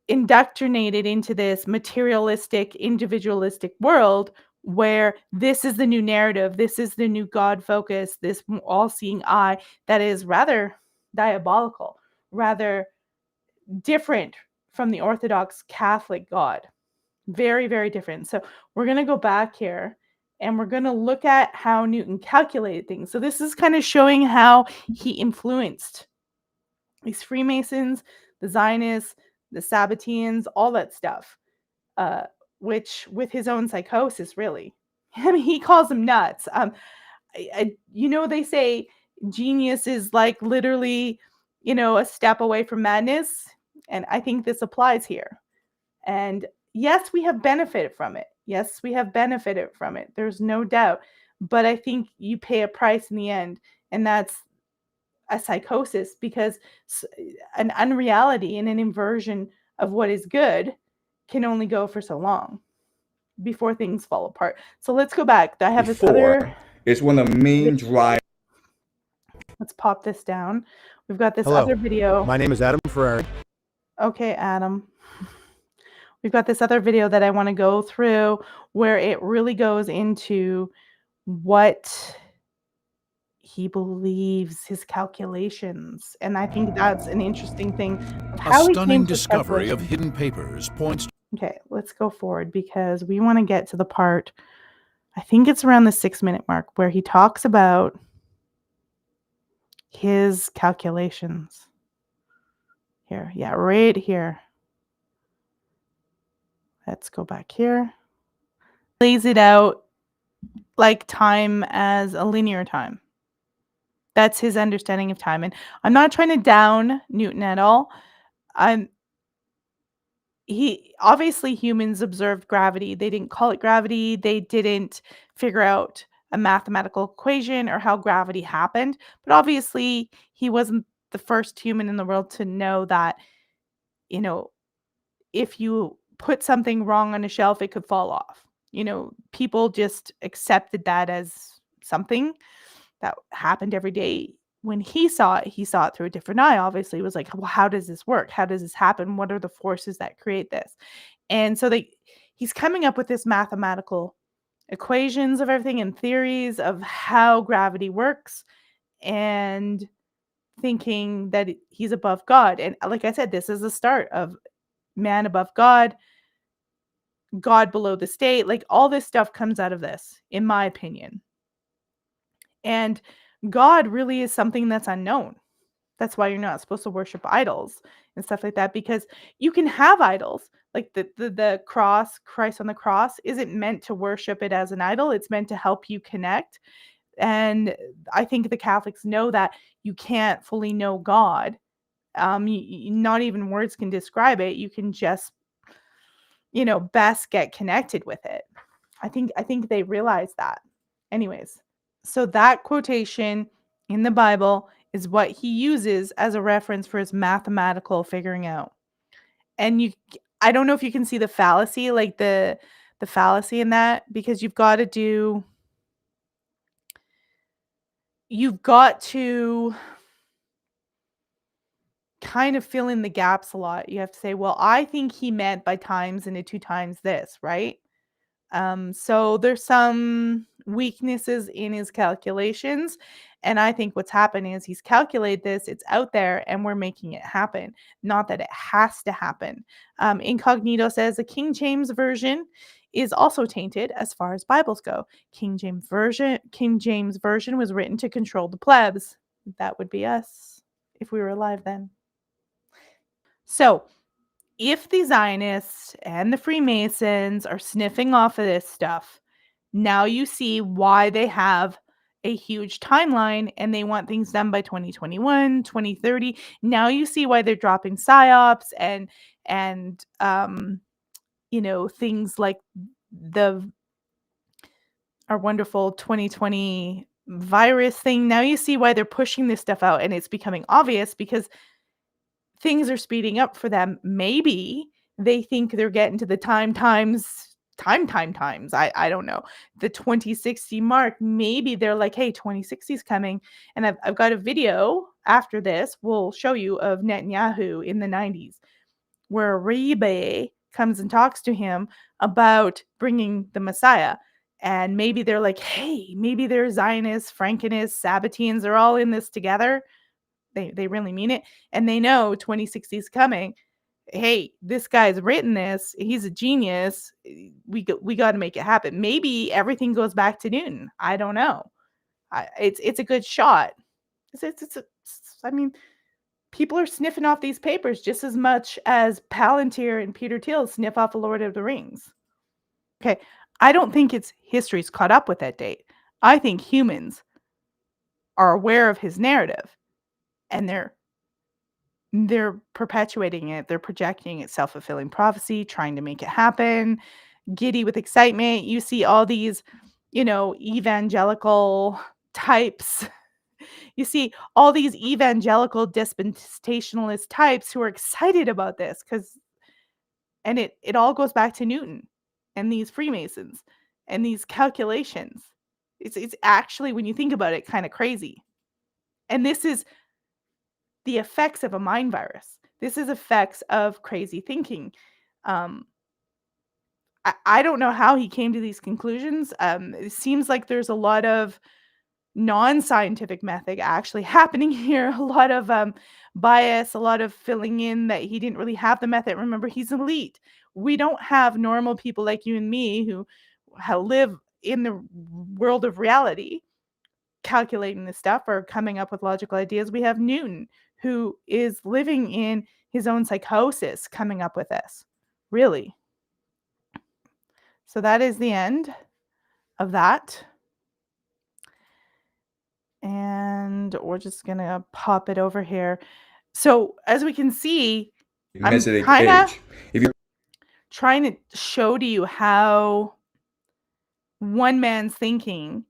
indoctrinated into this materialistic, individualistic world where this is the new narrative, this is the new God focus, this all-seeing eye that is rather diabolical, rather different from the Orthodox Catholic God. Very, very different. So we're going to go back here and we're going to look at how Newton calculated things. So this is kind of showing how he influenced these Freemasons, the Zionists, the Sabbateans, all that stuff, which with his own psychosis, really. I mean, he calls them nuts. They say genius is like literally, a step away from madness. And I think this applies here. And yes, we have benefited from it. Yes, we have benefited from it. There's no doubt. But I think you pay a price in the end. And that's a psychosis, because an unreality and an inversion of what is good can only go for so long before things fall apart. So let's go back. I have this other. It's one of the main drivers. Let's pop this down. We've got this Hello. other video. My name is Adam Ferrari. Okay, Adam. We've got this other video that I want to go through where it really goes into what he believes, his calculations. And I think that's an interesting thing of how A stunning he came to discovery of calculations. hidden papers points. Okay, let's go forward because we want to get to the part, I think it's around the 6-minute mark, where he talks about his calculations. Here, yeah, right here. Let's go back here. Lays it out like time as a linear time. That's his understanding of time. And I'm not trying to down Newton at all. Obviously humans observed gravity. They didn't call it gravity. They didn't figure out a mathematical equation or how gravity happened. But obviously he wasn't the first human in the world to know that, if you put something wrong on a shelf, it could fall off. People just accepted that as something that happened every day. When he saw it through a different eye. Obviously, it was like, well, how does this work? How does this happen? What are the forces that create this? And so he's coming up with this mathematical equations of everything and theories of how gravity works, and thinking that he's above God. And like I said, this is the start of man above God, God below the state. Like all this stuff comes out of this, in my opinion. And God really is something that's unknown. That's why you're not supposed to worship idols and stuff like that, because you can have idols. Like the cross, Christ on the cross isn't meant to worship it as an idol. It's meant to help you connect And I think the Catholics know that you can't fully know God. Not even words can describe it. You can just, best get connected with it. I think they realize that. Anyways, so that quotation in the Bible is what he uses as a reference for his mathematical figuring out. And I don't know if you can see the fallacy, like the fallacy in that, because you've got to kind of fill in the gaps a lot. You have to say, well, I think he meant by times into 2 times this, right? So there's some weaknesses in his calculations. And I think what's happening is he's calculated this, it's out there, and we're making it happen. Not that it has to happen. Incognito says the King James Version is also tainted as far as Bibles go. King James Version was written to control the plebs. That would be us if we were alive then. So if the Zionists and the Freemasons are sniffing off of this stuff, now you see why they have a huge timeline and they want things done by 2021, 2030. Now you see why they're dropping psyops and things like our wonderful 2020 virus thing. Now you see why they're pushing this stuff out, and it's becoming obvious because things are speeding up for them. Maybe they think they're getting to the times. I don't know. The 2060 mark. Maybe they're like, hey, 2060 is coming. And I've got a video after this we'll show you of Netanyahu in the 90s where Rebbe comes and talks to him about bringing the Messiah. And maybe they're like, hey, maybe they're Zionists, Frankenists, Sabbateans are all in this together. They really mean it. And they know 2060 is coming. Hey, this guy's written this. He's a genius. We got to make it happen. Maybe everything goes back to Newton. I don't know. It's a good shot. I mean, people are sniffing off these papers just as much as Palantir and Peter Thiel sniff off a Lord of the Rings. Okay, I don't think history's caught up with that date. I think humans are aware of his narrative. And they're perpetuating it. They're projecting it, self-fulfilling prophecy, trying to make it happen, giddy with excitement. You see all these, evangelical types. You see all these evangelical dispensationalist types who are excited about this and it all goes back to Newton and these Freemasons and these calculations. It's actually, when you think about it, kind of crazy. And this is the effects of a mind virus. This is effects of crazy thinking. I don't know how he came to these conclusions. It seems like there's a lot of non-scientific method actually happening here. A lot of bias, a lot of filling in that he didn't really have the method. Remember, he's elite. We don't have normal people like you and me who live in the world of reality calculating this stuff or coming up with logical ideas. We have Newton, who is living in his own psychosis, coming up with this. Really. So that is the end of that. And we're just going to pop it over here. So as we can see, I'm kind of trying to show to you how one man's thinking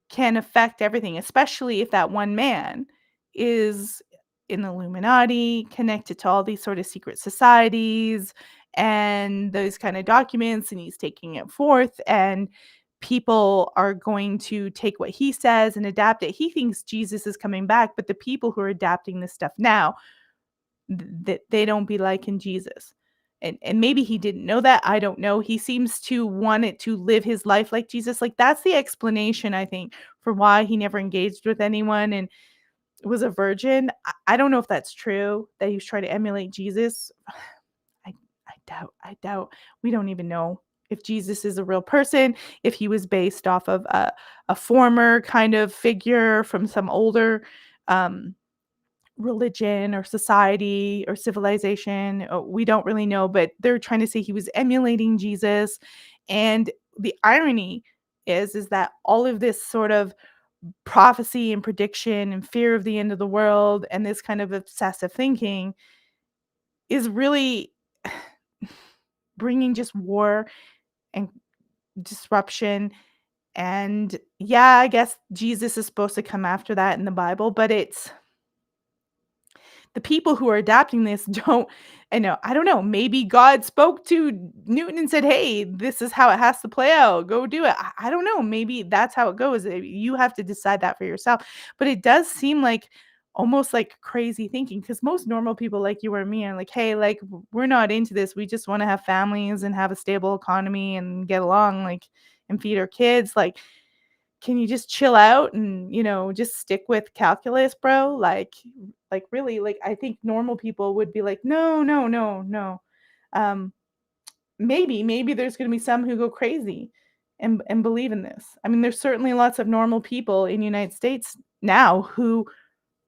can affect everything, especially if that one man is in the Illuminati, connected to all these sort of secret societies and those kind of documents, and he's taking it forth, and people are going to take what he says and adapt it. He thinks Jesus is coming back, but the people who are adapting this stuff now, they don't be liking Jesus. And maybe he didn't know that. I don't know. He seems to want it to live his life like Jesus. Like, that's the explanation, I think, for why he never engaged with anyone and was a virgin. I don't know if that's true, that he was trying to emulate Jesus. I doubt. We don't even know if Jesus is a real person, if he was based off of a former kind of figure from some older religion or society or civilization. We don't really know, but they're trying to say he was emulating Jesus. And the irony is that all of this sort of prophecy and prediction and fear of the end of the world and this kind of obsessive thinking is really bringing just war and disruption. And yeah, I guess Jesus is supposed to come after that in the Bible, but it's the people who are adapting this don't. I don't know, maybe God spoke to Newton and said, "Hey, this is how it has to play out. Go do it." I don't know, maybe that's how it goes. You have to decide that for yourself. But it does seem like almost like crazy thinking, because most normal people like you or me are like, "Hey, like we're not into this. We just want to have families and have a stable economy and get along, like, and feed our kids. Like, can you just chill out and, just stick with calculus, bro?" Like really, like I think normal people would be like, "No, no, no, no." Um, maybe there's going to be some who go crazy and believe in this. I mean, there's certainly lots of normal people in the United States now who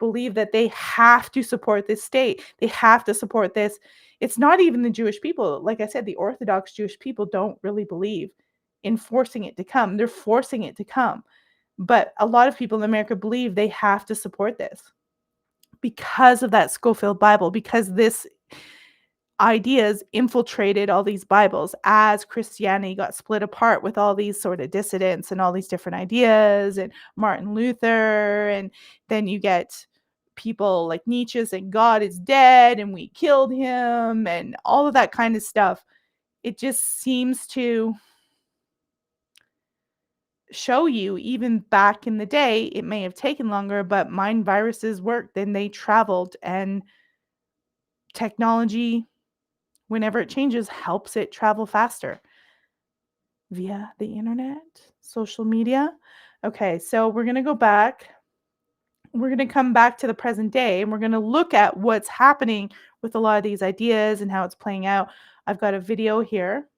believe that they have to support this state. They have to support this. It's not even the Jewish people. Like I said, the Orthodox Jewish people don't really believe in forcing it to come. They're forcing it to come. But a lot of people in America believe they have to support this because of that Schofield Bible, because this ideas infiltrated all these Bibles as Christianity got split apart with all these sort of dissidents and all these different ideas and Martin Luther. And then you get people like Nietzsche saying God is dead and we killed him and all of that kind of stuff. It just seems to show you, even back in the day, it may have taken longer, but mind viruses worked and they traveled, and technology, whenever it changes, helps it travel faster via the internet, social media. Okay, so we're going to go back. We're going to come back to the present day and we're going to look at what's happening with a lot of these ideas and how it's playing out. I've got a video here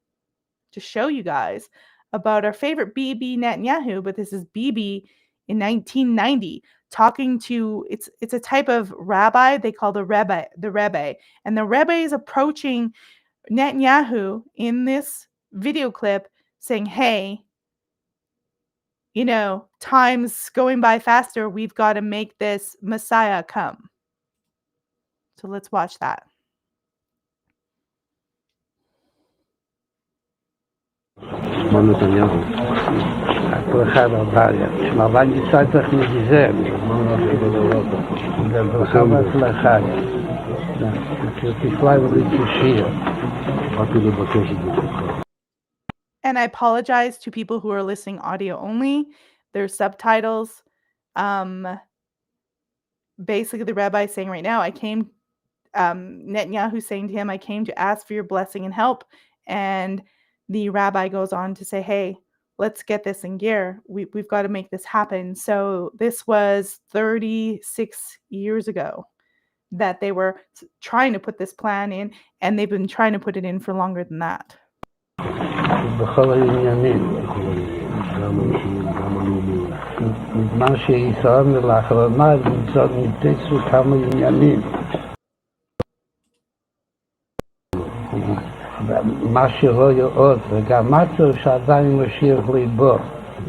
to show you guys about our favorite Bibi Netanyahu, but this is Bibi in 1990 talking to, it's a type of rabbi they call the Rebbe, and the Rebbe is approaching Netanyahu in this video clip saying, "Hey, time's going by faster. We've got to make this Messiah come." So let's watch that. מר נתניהו, הברכה והברכה, שמעבד ישראל צריך מגיזם, וברכה והצלחה, תפלאי ולתשיר. באתי לבקש את זה. And I apologize to people who are listening audio only. There's subtitles. Basically, the rabbi is saying right now, Netanyahu saying to him, "I came to ask for your blessing and help." And the rabbi goes on to say, "Hey, let's get this in gear. We've got to make this happen." So this was 36 years ago that they were trying to put this plan in, and they've been trying to put it in for longer than that. בכל העניינים, בזמן שישראל לאחרונה נתפסו כמה עניינים. מה שלא יאות, וגם משהו שעדיין משאיר ליבו,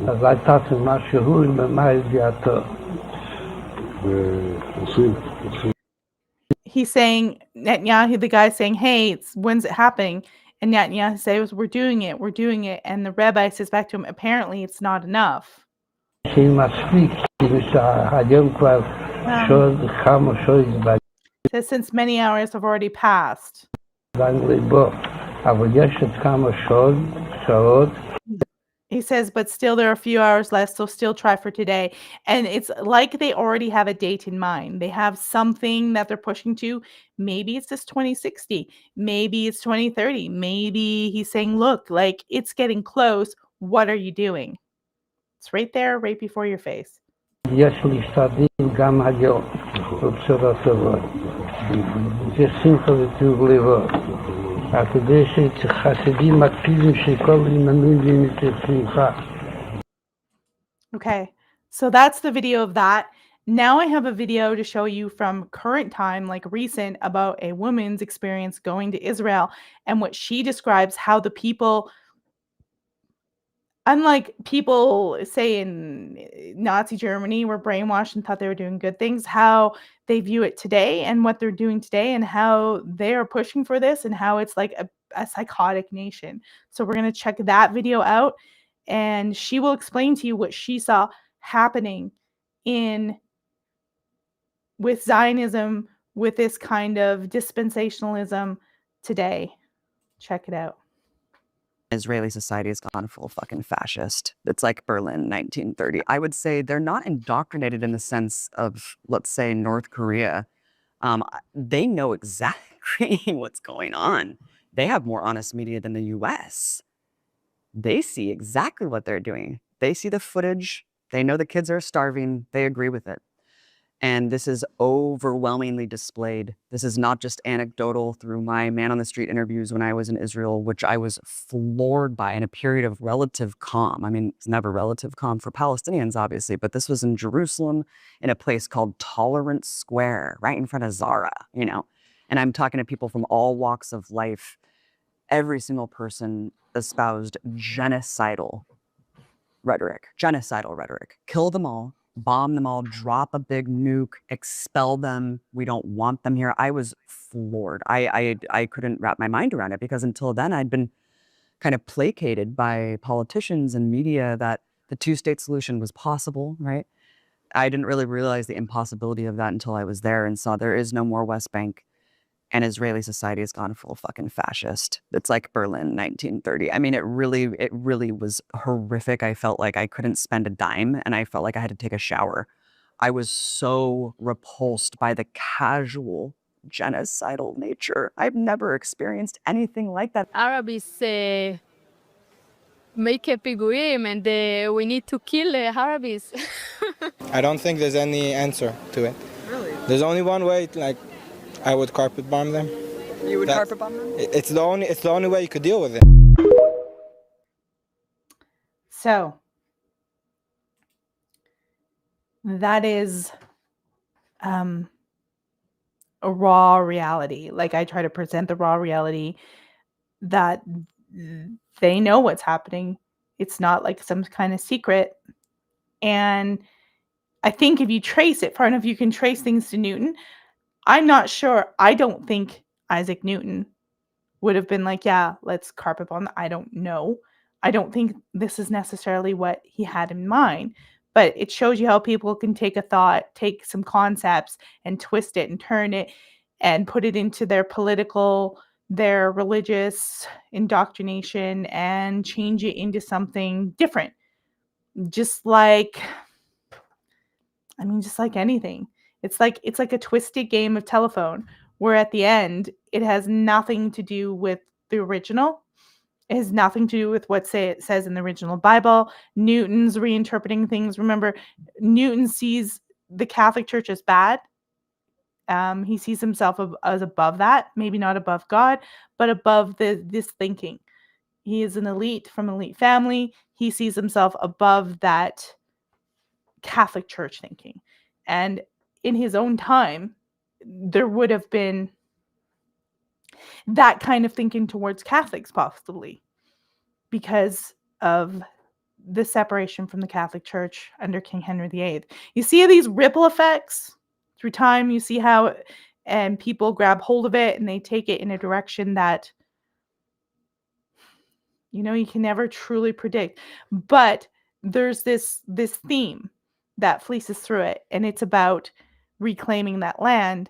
אז הייתה משהו במה ידיעתו. He's saying, Netanyahu, the guy saying, "Hey, when's it happening?" And Netanyahu says, we're doing it. And the rabbi says back to him, apparently it's not enough. Says, since many hours have already passed. He says, but still there are a few hours left, so still try for today. And it's like they already have a date in mind. They have something that they're pushing to. Maybe it's this 2060. Maybe it's 2030. Maybe he's saying, look, like it's getting close. What are you doing? It's right there, right before your face. Okay, so that's the video of that. Now I have a video to show you from current time, like recent, about a woman's experience going to Israel and what she describes how the people unlike people, say, in Nazi Germany were brainwashed and thought they were doing good things, how they view it today and what they're doing today and how they are pushing for this and how it's like a psychotic nation. So we're going to check that video out, and she will explain to you what she saw happening with Zionism, with this kind of dispensationalism today. Check it out. Israeli society has gone full fucking fascist. It's like Berlin 1930. I would say they're not indoctrinated in the sense of, let's say, North Korea. They know exactly what's going on. They have more honest media than the US. They see exactly what they're doing. They see the footage. They know the kids are starving. They agree with it. And this is overwhelmingly displayed. This is not just anecdotal through my man on the street interviews when I was in Israel, which I was floored by in a period of relative calm. I mean, it's never relative calm for Palestinians, obviously, but this was in Jerusalem in a place called Tolerance Square, right in front of Zara, you know? And I'm talking to people from all walks of life. Every single person espoused genocidal rhetoric. Kill them all, bomb them all, drop a big nuke, expel them. We don't want them here. I was floored. I couldn't wrap my mind around it because until then I'd been kind of placated by politicians and media that the two-state solution was possible, right? I didn't really realize the impossibility of that until I was there and saw there is no more West Bank. And Israeli society has gone full fucking fascist. It's like Berlin 1930. I mean, it really was horrific. I felt like I couldn't spend a dime and I felt like I had to take a shower. I was so repulsed by the casual genocidal nature. I've never experienced anything like that. Arabs make a piguim and we need to kill Arabs. I don't think there's any answer to it. Really? There's only one way, like, I would carpet bomb them. You would carpet bomb them? It's the only way you could deal with it. So that is a raw reality. Like, I try to present the raw reality that they know what's happening. It's not like some kind of secret. And I think if you trace it far enough, you can trace things to Newton. I'm not sure. I don't think Isaac Newton would have been like, yeah, let's carpet bomb. I don't know. I don't think this is necessarily what he had in mind, but it shows you how people can take a thought, take some concepts and twist it and turn it and put it into their political, their religious indoctrination and change it into something different. Just like anything. It's like a twisted game of telephone where at the end it has nothing to do with the original. It has nothing to do with what it says in the original Bible. Newton's reinterpreting things. Remember, Newton sees the Catholic Church as bad. He sees himself as above that, maybe not above God, but above this thinking. He is an elite from an elite family. He sees himself above that Catholic Church thinking. And in his own time, there would have been that kind of thinking towards Catholics, possibly, because of the separation from the Catholic Church under King Henry VIII. You see these ripple effects through time. You see how and people grab hold of it and they take it in a direction that, you can never truly predict. But there's this theme that fleeces through it, and it's about reclaiming that land.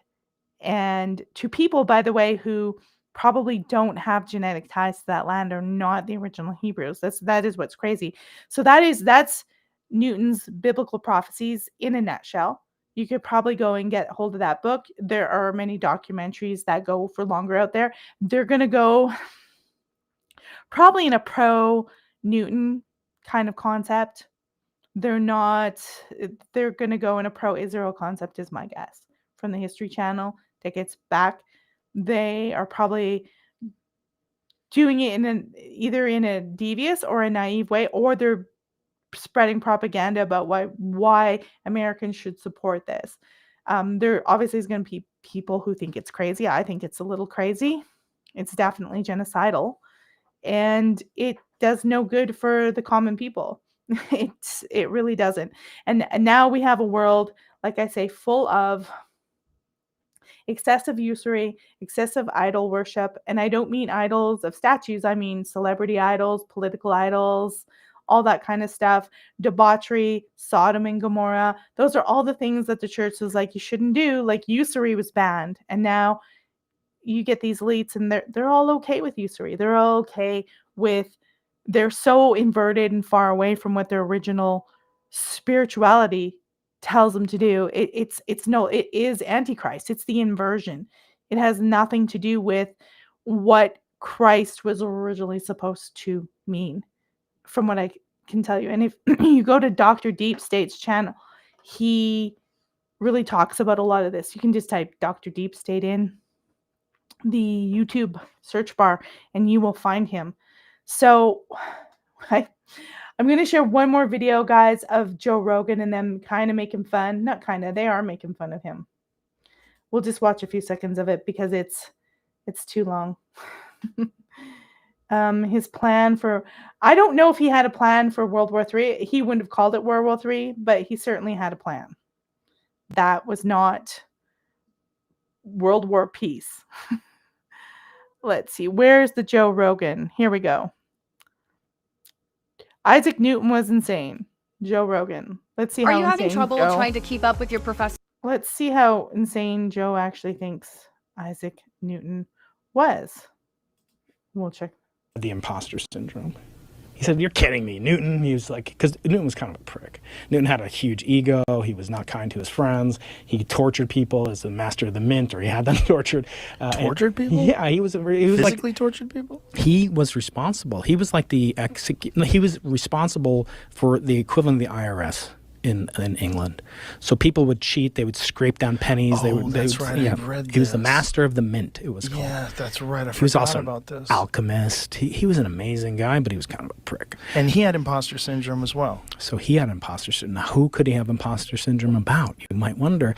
And to people, by the way, who probably don't have genetic ties to that land, are not the original Hebrews. That is what's crazy. So that's Newton's biblical prophecies in a nutshell. You could probably go and get hold of that book. There are many documentaries that go for longer out there. They're going to go probably in a pro-Newton kind of concept. They're going to go in a pro-Israel concept is my guess. From the History Channel that gets back, they are probably doing it either in a devious or a naive way, or they're spreading propaganda about why Americans should support this. There obviously is going to be people who think it's crazy. I think it's a little crazy. It's definitely genocidal. And it does no good for the common people. It really doesn't. And now we have a world, like I say, full of excessive usury, excessive idol worship. And I don't mean idols of statues, I mean celebrity idols, political idols, all that kind of stuff. Debauchery, Sodom and Gomorrah. Those are all the things that the church was like, you shouldn't do. Like usury was banned. And now you get these elites and they're all okay with usury. They're all okay with, they're so inverted and far away from what their original spirituality tells them to do. It is antichrist. It's the inversion. It has nothing to do with what Christ was originally supposed to mean, from what I can tell you. And if you go to Dr. Deep State's channel, he really talks about a lot of this. You can just type Dr. Deep State in the YouTube search bar and you will find him. So I'm going to share one more video, guys, of Joe Rogan and them kind of making fun. Not kind of, they are making fun of him. We'll just watch a few seconds of it because it's too long. His plan for, I don't know if he had a plan for World War III. He wouldn't have called it World War III, but he certainly had a plan. That was not World War Peace. Let's see. Where's the Joe Rogan? Here we go. Isaac Newton was insane. Joe Rogan. Let's see how insane Are you having trouble Joe, trying to keep up with your professor? Let's see how insane Joe actually thinks Isaac Newton was. We'll check. The imposter syndrome. He said, "You're kidding me, Newton." He was like, because Newton was kind of a prick. Newton had a huge ego. He was not kind to his friends. He tortured people as the master of the mint, or he had them tortured. Tortured people? Yeah, he was physically like, tortured people. He was responsible. He was like he was responsible for the equivalent of the IRS in England. So people would cheat. They would scrape down pennies. That's right. Yeah, I've read this. He was the master of the mint. It was called. Yeah, that's right. He was also about this. Alchemist. He was an amazing guy, but he was kind of a prick. And he had imposter syndrome as well. So he had imposter syndrome. Now, who could he have imposter syndrome about? You might wonder.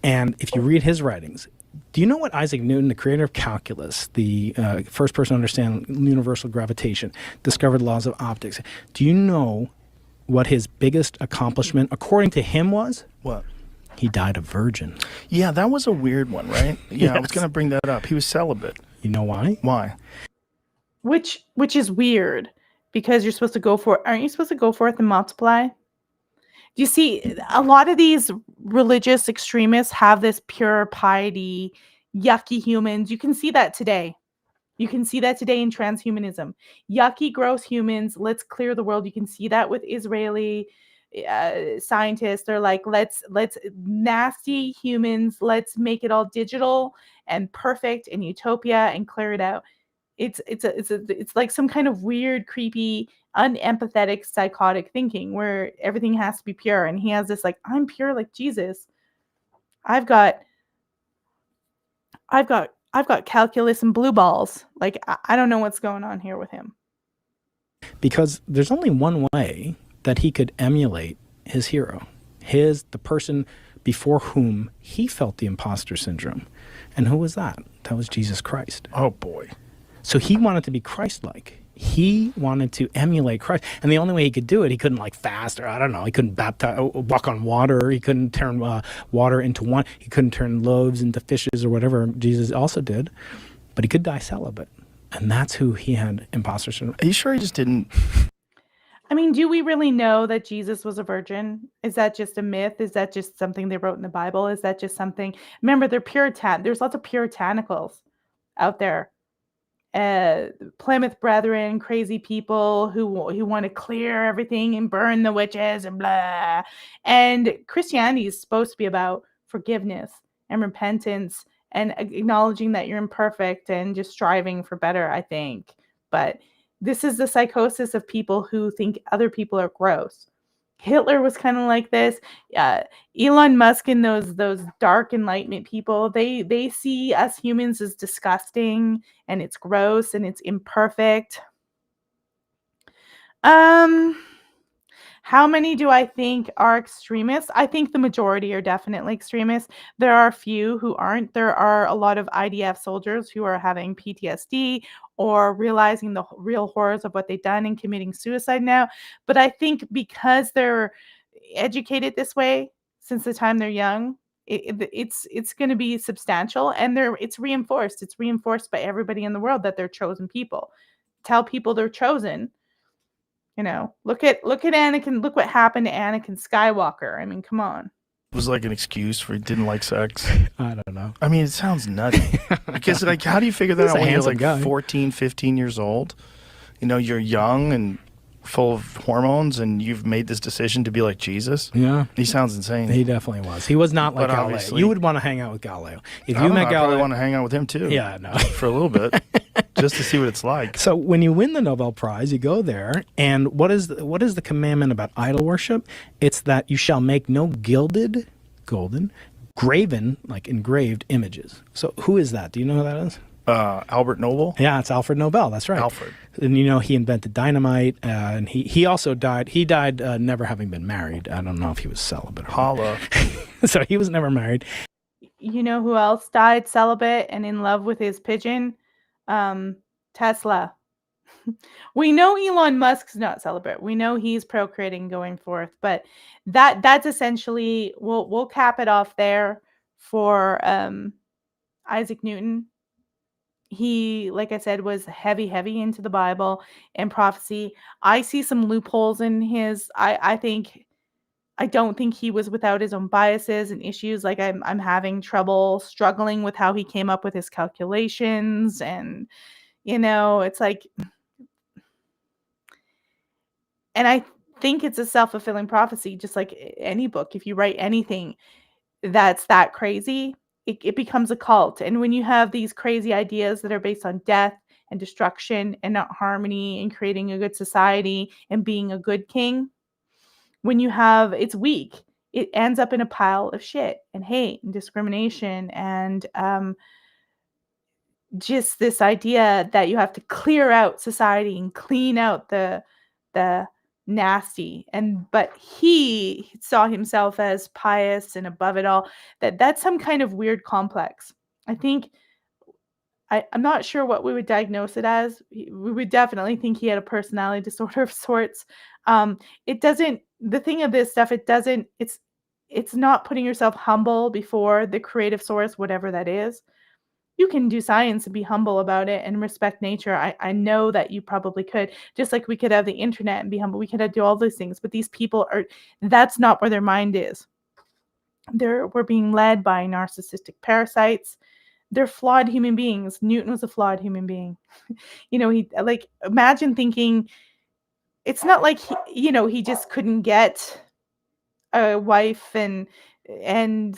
And if you read his writings, do you know what Isaac Newton, the creator of calculus, the first person to understand universal gravitation, discovered laws of optics? Do you know what his biggest accomplishment, according to him, was? What? He died a virgin. Yeah, that was a weird one, right? Yeah, Yes. I was going to bring that up. He was celibate. You know why? Why? Which is weird because you're supposed to go for it. Aren't you supposed to go forth and multiply? Do you see a lot of these religious extremists have this pure piety, yucky humans? You can see that today. You can see that today in transhumanism. Yucky, gross humans, let's clear the world. You can see that with Israeli scientists. They're like, let's nasty humans, let's make it all digital and perfect and utopia and clear it out. It's like some kind of weird, creepy, unempathetic, psychotic thinking where everything has to be pure. And he has this like, I'm pure like Jesus. I've got calculus and blue balls. Like, I don't know what's going on here with him. Because there's only one way that he could emulate his hero, the person before whom he felt the imposter syndrome. And who was that? That was Jesus Christ. Oh, boy. So he wanted to be Christ-like. He wanted to emulate Christ. And the only way he could do it, he couldn't like fast, or I don't know, he couldn't walk on water. He couldn't turn water into wine. He couldn't turn loaves into fishes or whatever Jesus also did. But he could die celibate. And that's who he had imposter syndrome. Are you sure he just didn't? I mean, do we really know that Jesus was a virgin? Is that just a myth? Is that just something they wrote in the Bible? Is that just something? Remember, they're there's lots of puritanicals out there. Plymouth Brethren, crazy people who want to clear everything and burn the witches and blah. And Christianity is supposed to be about forgiveness and repentance and acknowledging that you're imperfect and just striving for better, I think. But this is the psychosis of people who think other people are gross. Hitler was kind of like this. Elon Musk and those dark enlightenment people, they see us humans as disgusting and it's gross and it's imperfect. How How many do I think are extremists? I think the majority are definitely extremists. There are a few who aren't. There are a lot of IDF soldiers who are having PTSD or realizing the real horrors of what they've done and committing suicide now. But I think because they're educated this way since the time they're young, it's going to be substantial, and it's reinforced. It's reinforced by everybody in the world that they're chosen people. Tell people they're chosen. Look at Anakin. Look what happened to Anakin Skywalker. I mean, come on. It was like an excuse for he didn't like sex. I don't know. I mean, it sounds nutty. Because, like, how do you figure that He's out a when you're handsome like guy. 14, 15 years old? You're young and full of hormones, and you've made this decision to be like Jesus? Yeah. He sounds insane. He definitely was. He was not like But Galileo. obviously- You would want to hang out with Galileo. If I you don't know, met I probably Galileo. want to hang out with him, too. Yeah, no. For a little bit. Just to see what it's like. So when you win the Nobel Prize, you go there, and what is the commandment about idol worship? It's that you shall make no gilded, golden, graven, like engraved images. So who is that? Do you know who that is? Albert Nobel? Yeah, it's Alfred Nobel. That's right. Alfred. And he invented dynamite, and he also died. He died never having been married. I don't know if he was celibate or Holla. so he was never married. You know who else died celibate and in love with his pigeon? Tesla. We know Elon Musk's not celibate. We know he's procreating going forth, but that's essentially we'll cap it off there for Isaac Newton. He, like I said, was heavy into the Bible and prophecy. I see some loopholes in his. I don't think he was without his own biases and issues. Like I'm having trouble struggling with how he came up with his calculations, and it's like, and I think it's a self-fulfilling prophecy, just like any book. If you write anything that's that crazy, it becomes a cult. And when you have these crazy ideas that are based on death and destruction and not harmony and creating a good society and being a good king, it's weak. It ends up in a pile of shit and hate and discrimination and just this idea that you have to clear out society and clean out the nasty. But he saw himself as pious and above it all. That's some kind of weird complex. I think I'm not sure what we would diagnose it as. We would definitely think he had a personality disorder of sorts. It doesn't. The thing of this stuff, it doesn't. It's not putting yourself humble before the creative source, whatever that is. You can do science and be humble about it and respect nature. I know that you probably could. Just like we could have the internet and be humble. We could do all those things. But these people that's not where their mind is. We're being led by narcissistic parasites. They're flawed human beings. Newton was a flawed human being. He imagine thinking it's not like he just couldn't get a wife and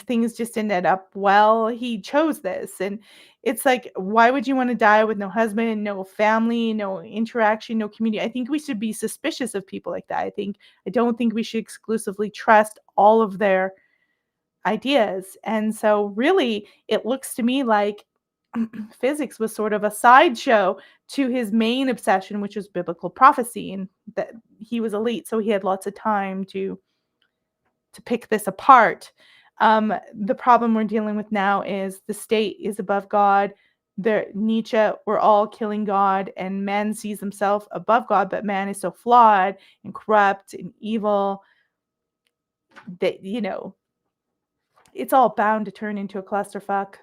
things just ended up well. He chose this, and it's like, why would you want to die with no husband, no family, no interaction, no community? I think we should be suspicious of people like that. I don't think we should exclusively trust all of their ideas. And so really it looks to me like physics was sort of a sideshow to his main obsession, which was biblical prophecy, and that he was elite, so he had lots of time to pick this apart. The problem we're dealing with now is the state is above God. Nietzsche, we're all killing God, and man sees himself above God, but man is so flawed and corrupt and evil that it's all bound to turn into a clusterfuck,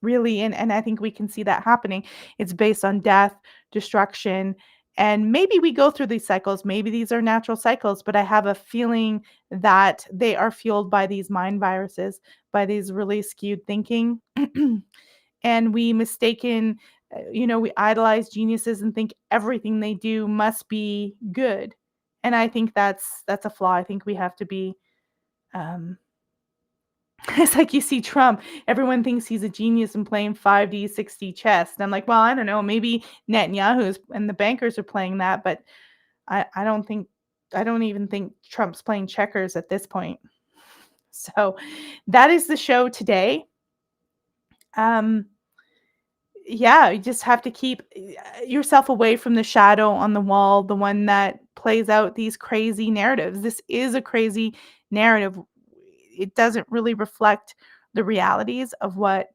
really. And I think we can see that happening. It's based on death, destruction, and maybe we go through these cycles. Maybe these are natural cycles, but I have a feeling that they are fueled by these mind viruses, by these really skewed thinking. And we we idolize geniuses and think everything they do must be good. And I think that's a flaw. I think we have to be it's like you see Trump, everyone thinks he's a genius in playing 5D, 6D chess. And I'm like, well, I don't know, maybe Netanyahu's and the bankers are playing that, but I don't even think Trump's playing checkers at this point. So that is the show today. yeah, you just have to keep yourself away from the shadow on the wall, the one that plays out these crazy narratives. This is a crazy narrative. It doesn't really reflect the realities of what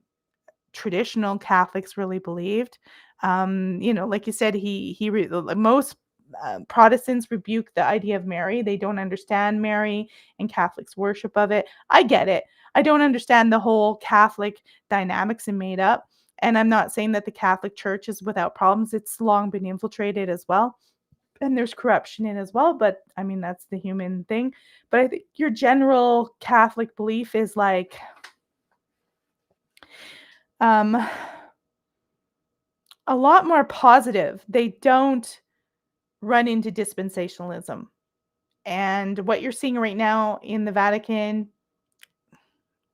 traditional Catholics really believed. Like you said, most Protestants rebuke the idea of Mary. They don't understand Mary and Catholics' worship of it. I get it. I don't understand the whole Catholic dynamics and made up. And I'm not saying that the Catholic Church is without problems. It's long been infiltrated as well. And there's corruption in as well. But I mean, that's the human thing. But I think your general Catholic belief is like, um, a lot more positive. They don't run into dispensationalism. And what you're seeing right now in the Vatican,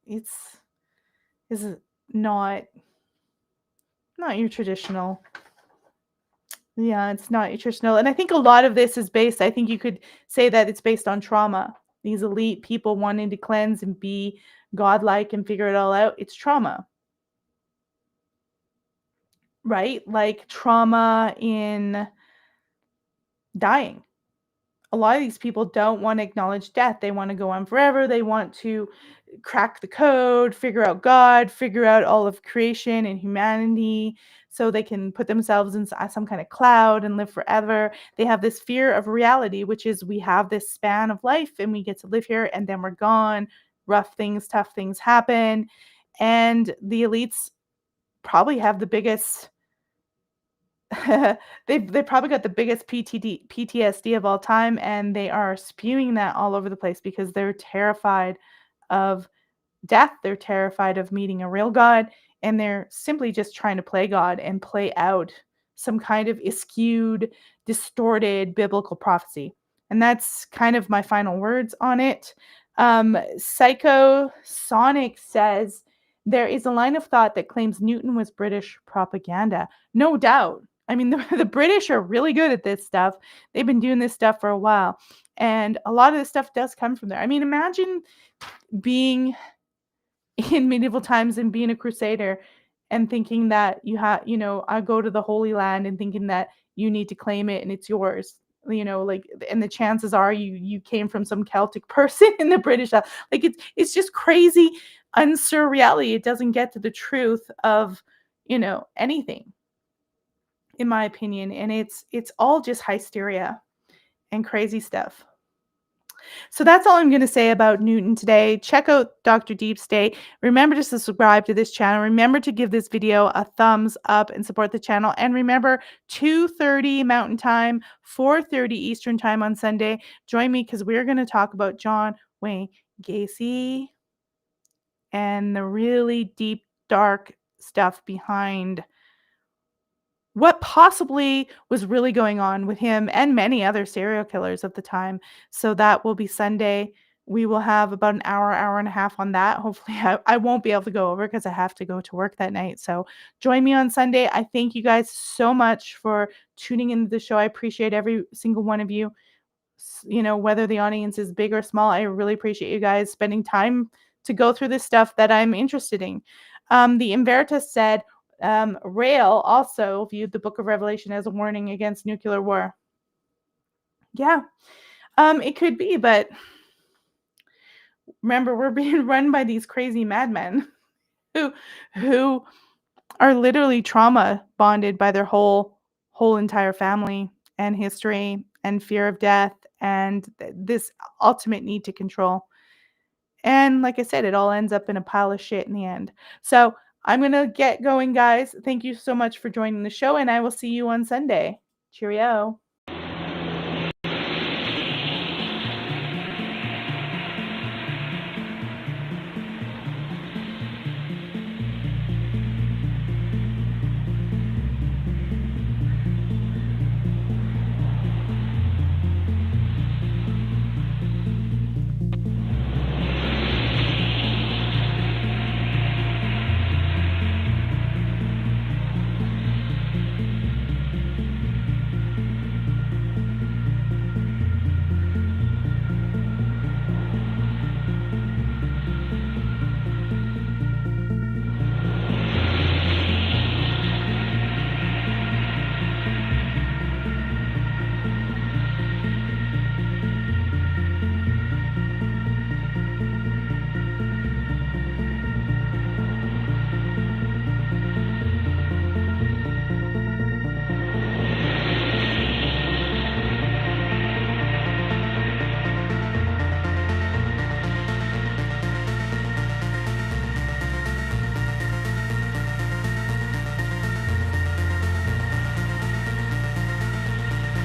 it's is not your traditional. Yeah, it's not your traditional. And I think a lot of this is based, I think you could say that it's based on trauma. These elite people wanting to cleanse and be godlike and figure it all out. It's trauma. Right? Like trauma in dying. A lot of these people don't want to acknowledge death. They want to go on forever. They want to crack the code, figure out God, figure out all of creation and humanity so they can put themselves in some kind of cloud and live forever. They have this fear of reality, which is we have this span of life and we get to live here and then we're gone. Rough things, tough things happen. And the elites probably have the biggest they probably got the biggest PTSD of all time, and they are spewing that all over the place because they're terrified of death. They're terrified of meeting a real God, and they're simply just trying to play God and play out some kind of skewed, distorted biblical prophecy. And that's kind of my final words on it. Psycho Sonic says there is a line of thought that claims Newton was British propaganda. No doubt. I mean, the British are really good at this stuff. They've been doing this stuff for a while. And a lot of this stuff does come from there. I mean, imagine being in medieval times and being a crusader and thinking that I go to the Holy Land and thinking that you need to claim it and it's yours. And the chances are you came from some Celtic person in the British. Like it's just crazy, unsure reality. It doesn't get to the truth of, anything, in my opinion, and it's all just hysteria and crazy stuff. So that's all I'm going to say about Newton today. Check out Dr. Deep State. Remember to subscribe to this channel. Remember to give this video a thumbs up and support the channel. And remember, 2:30 Mountain Time, 4:30 Eastern Time on Sunday. Join me because we're going to talk about John Wayne Gacy and the really deep, dark stuff behind what possibly was really going on with him and many other serial killers of the time. So that will be Sunday. We will have about an hour and a half on that. Hopefully, I won't be able to go over because I have to go to work that night. So join me on Sunday. I thank you guys so much for tuning into the show. I appreciate every single one of you. Whether the audience is big or small, I really appreciate you guys spending time to go through this stuff that I'm interested in. The Inveritus said, Rael also viewed the Book of Revelation as a warning against nuclear war. Yeah, it could be, but remember, we're being run by these crazy madmen who are literally trauma bonded by their whole entire family and history and fear of death and this ultimate need to control. And like I said, it all ends up in a pile of shit in the end. So I'm going to get going, guys. Thank you so much for joining the show, and I will see you on Sunday. Cheerio.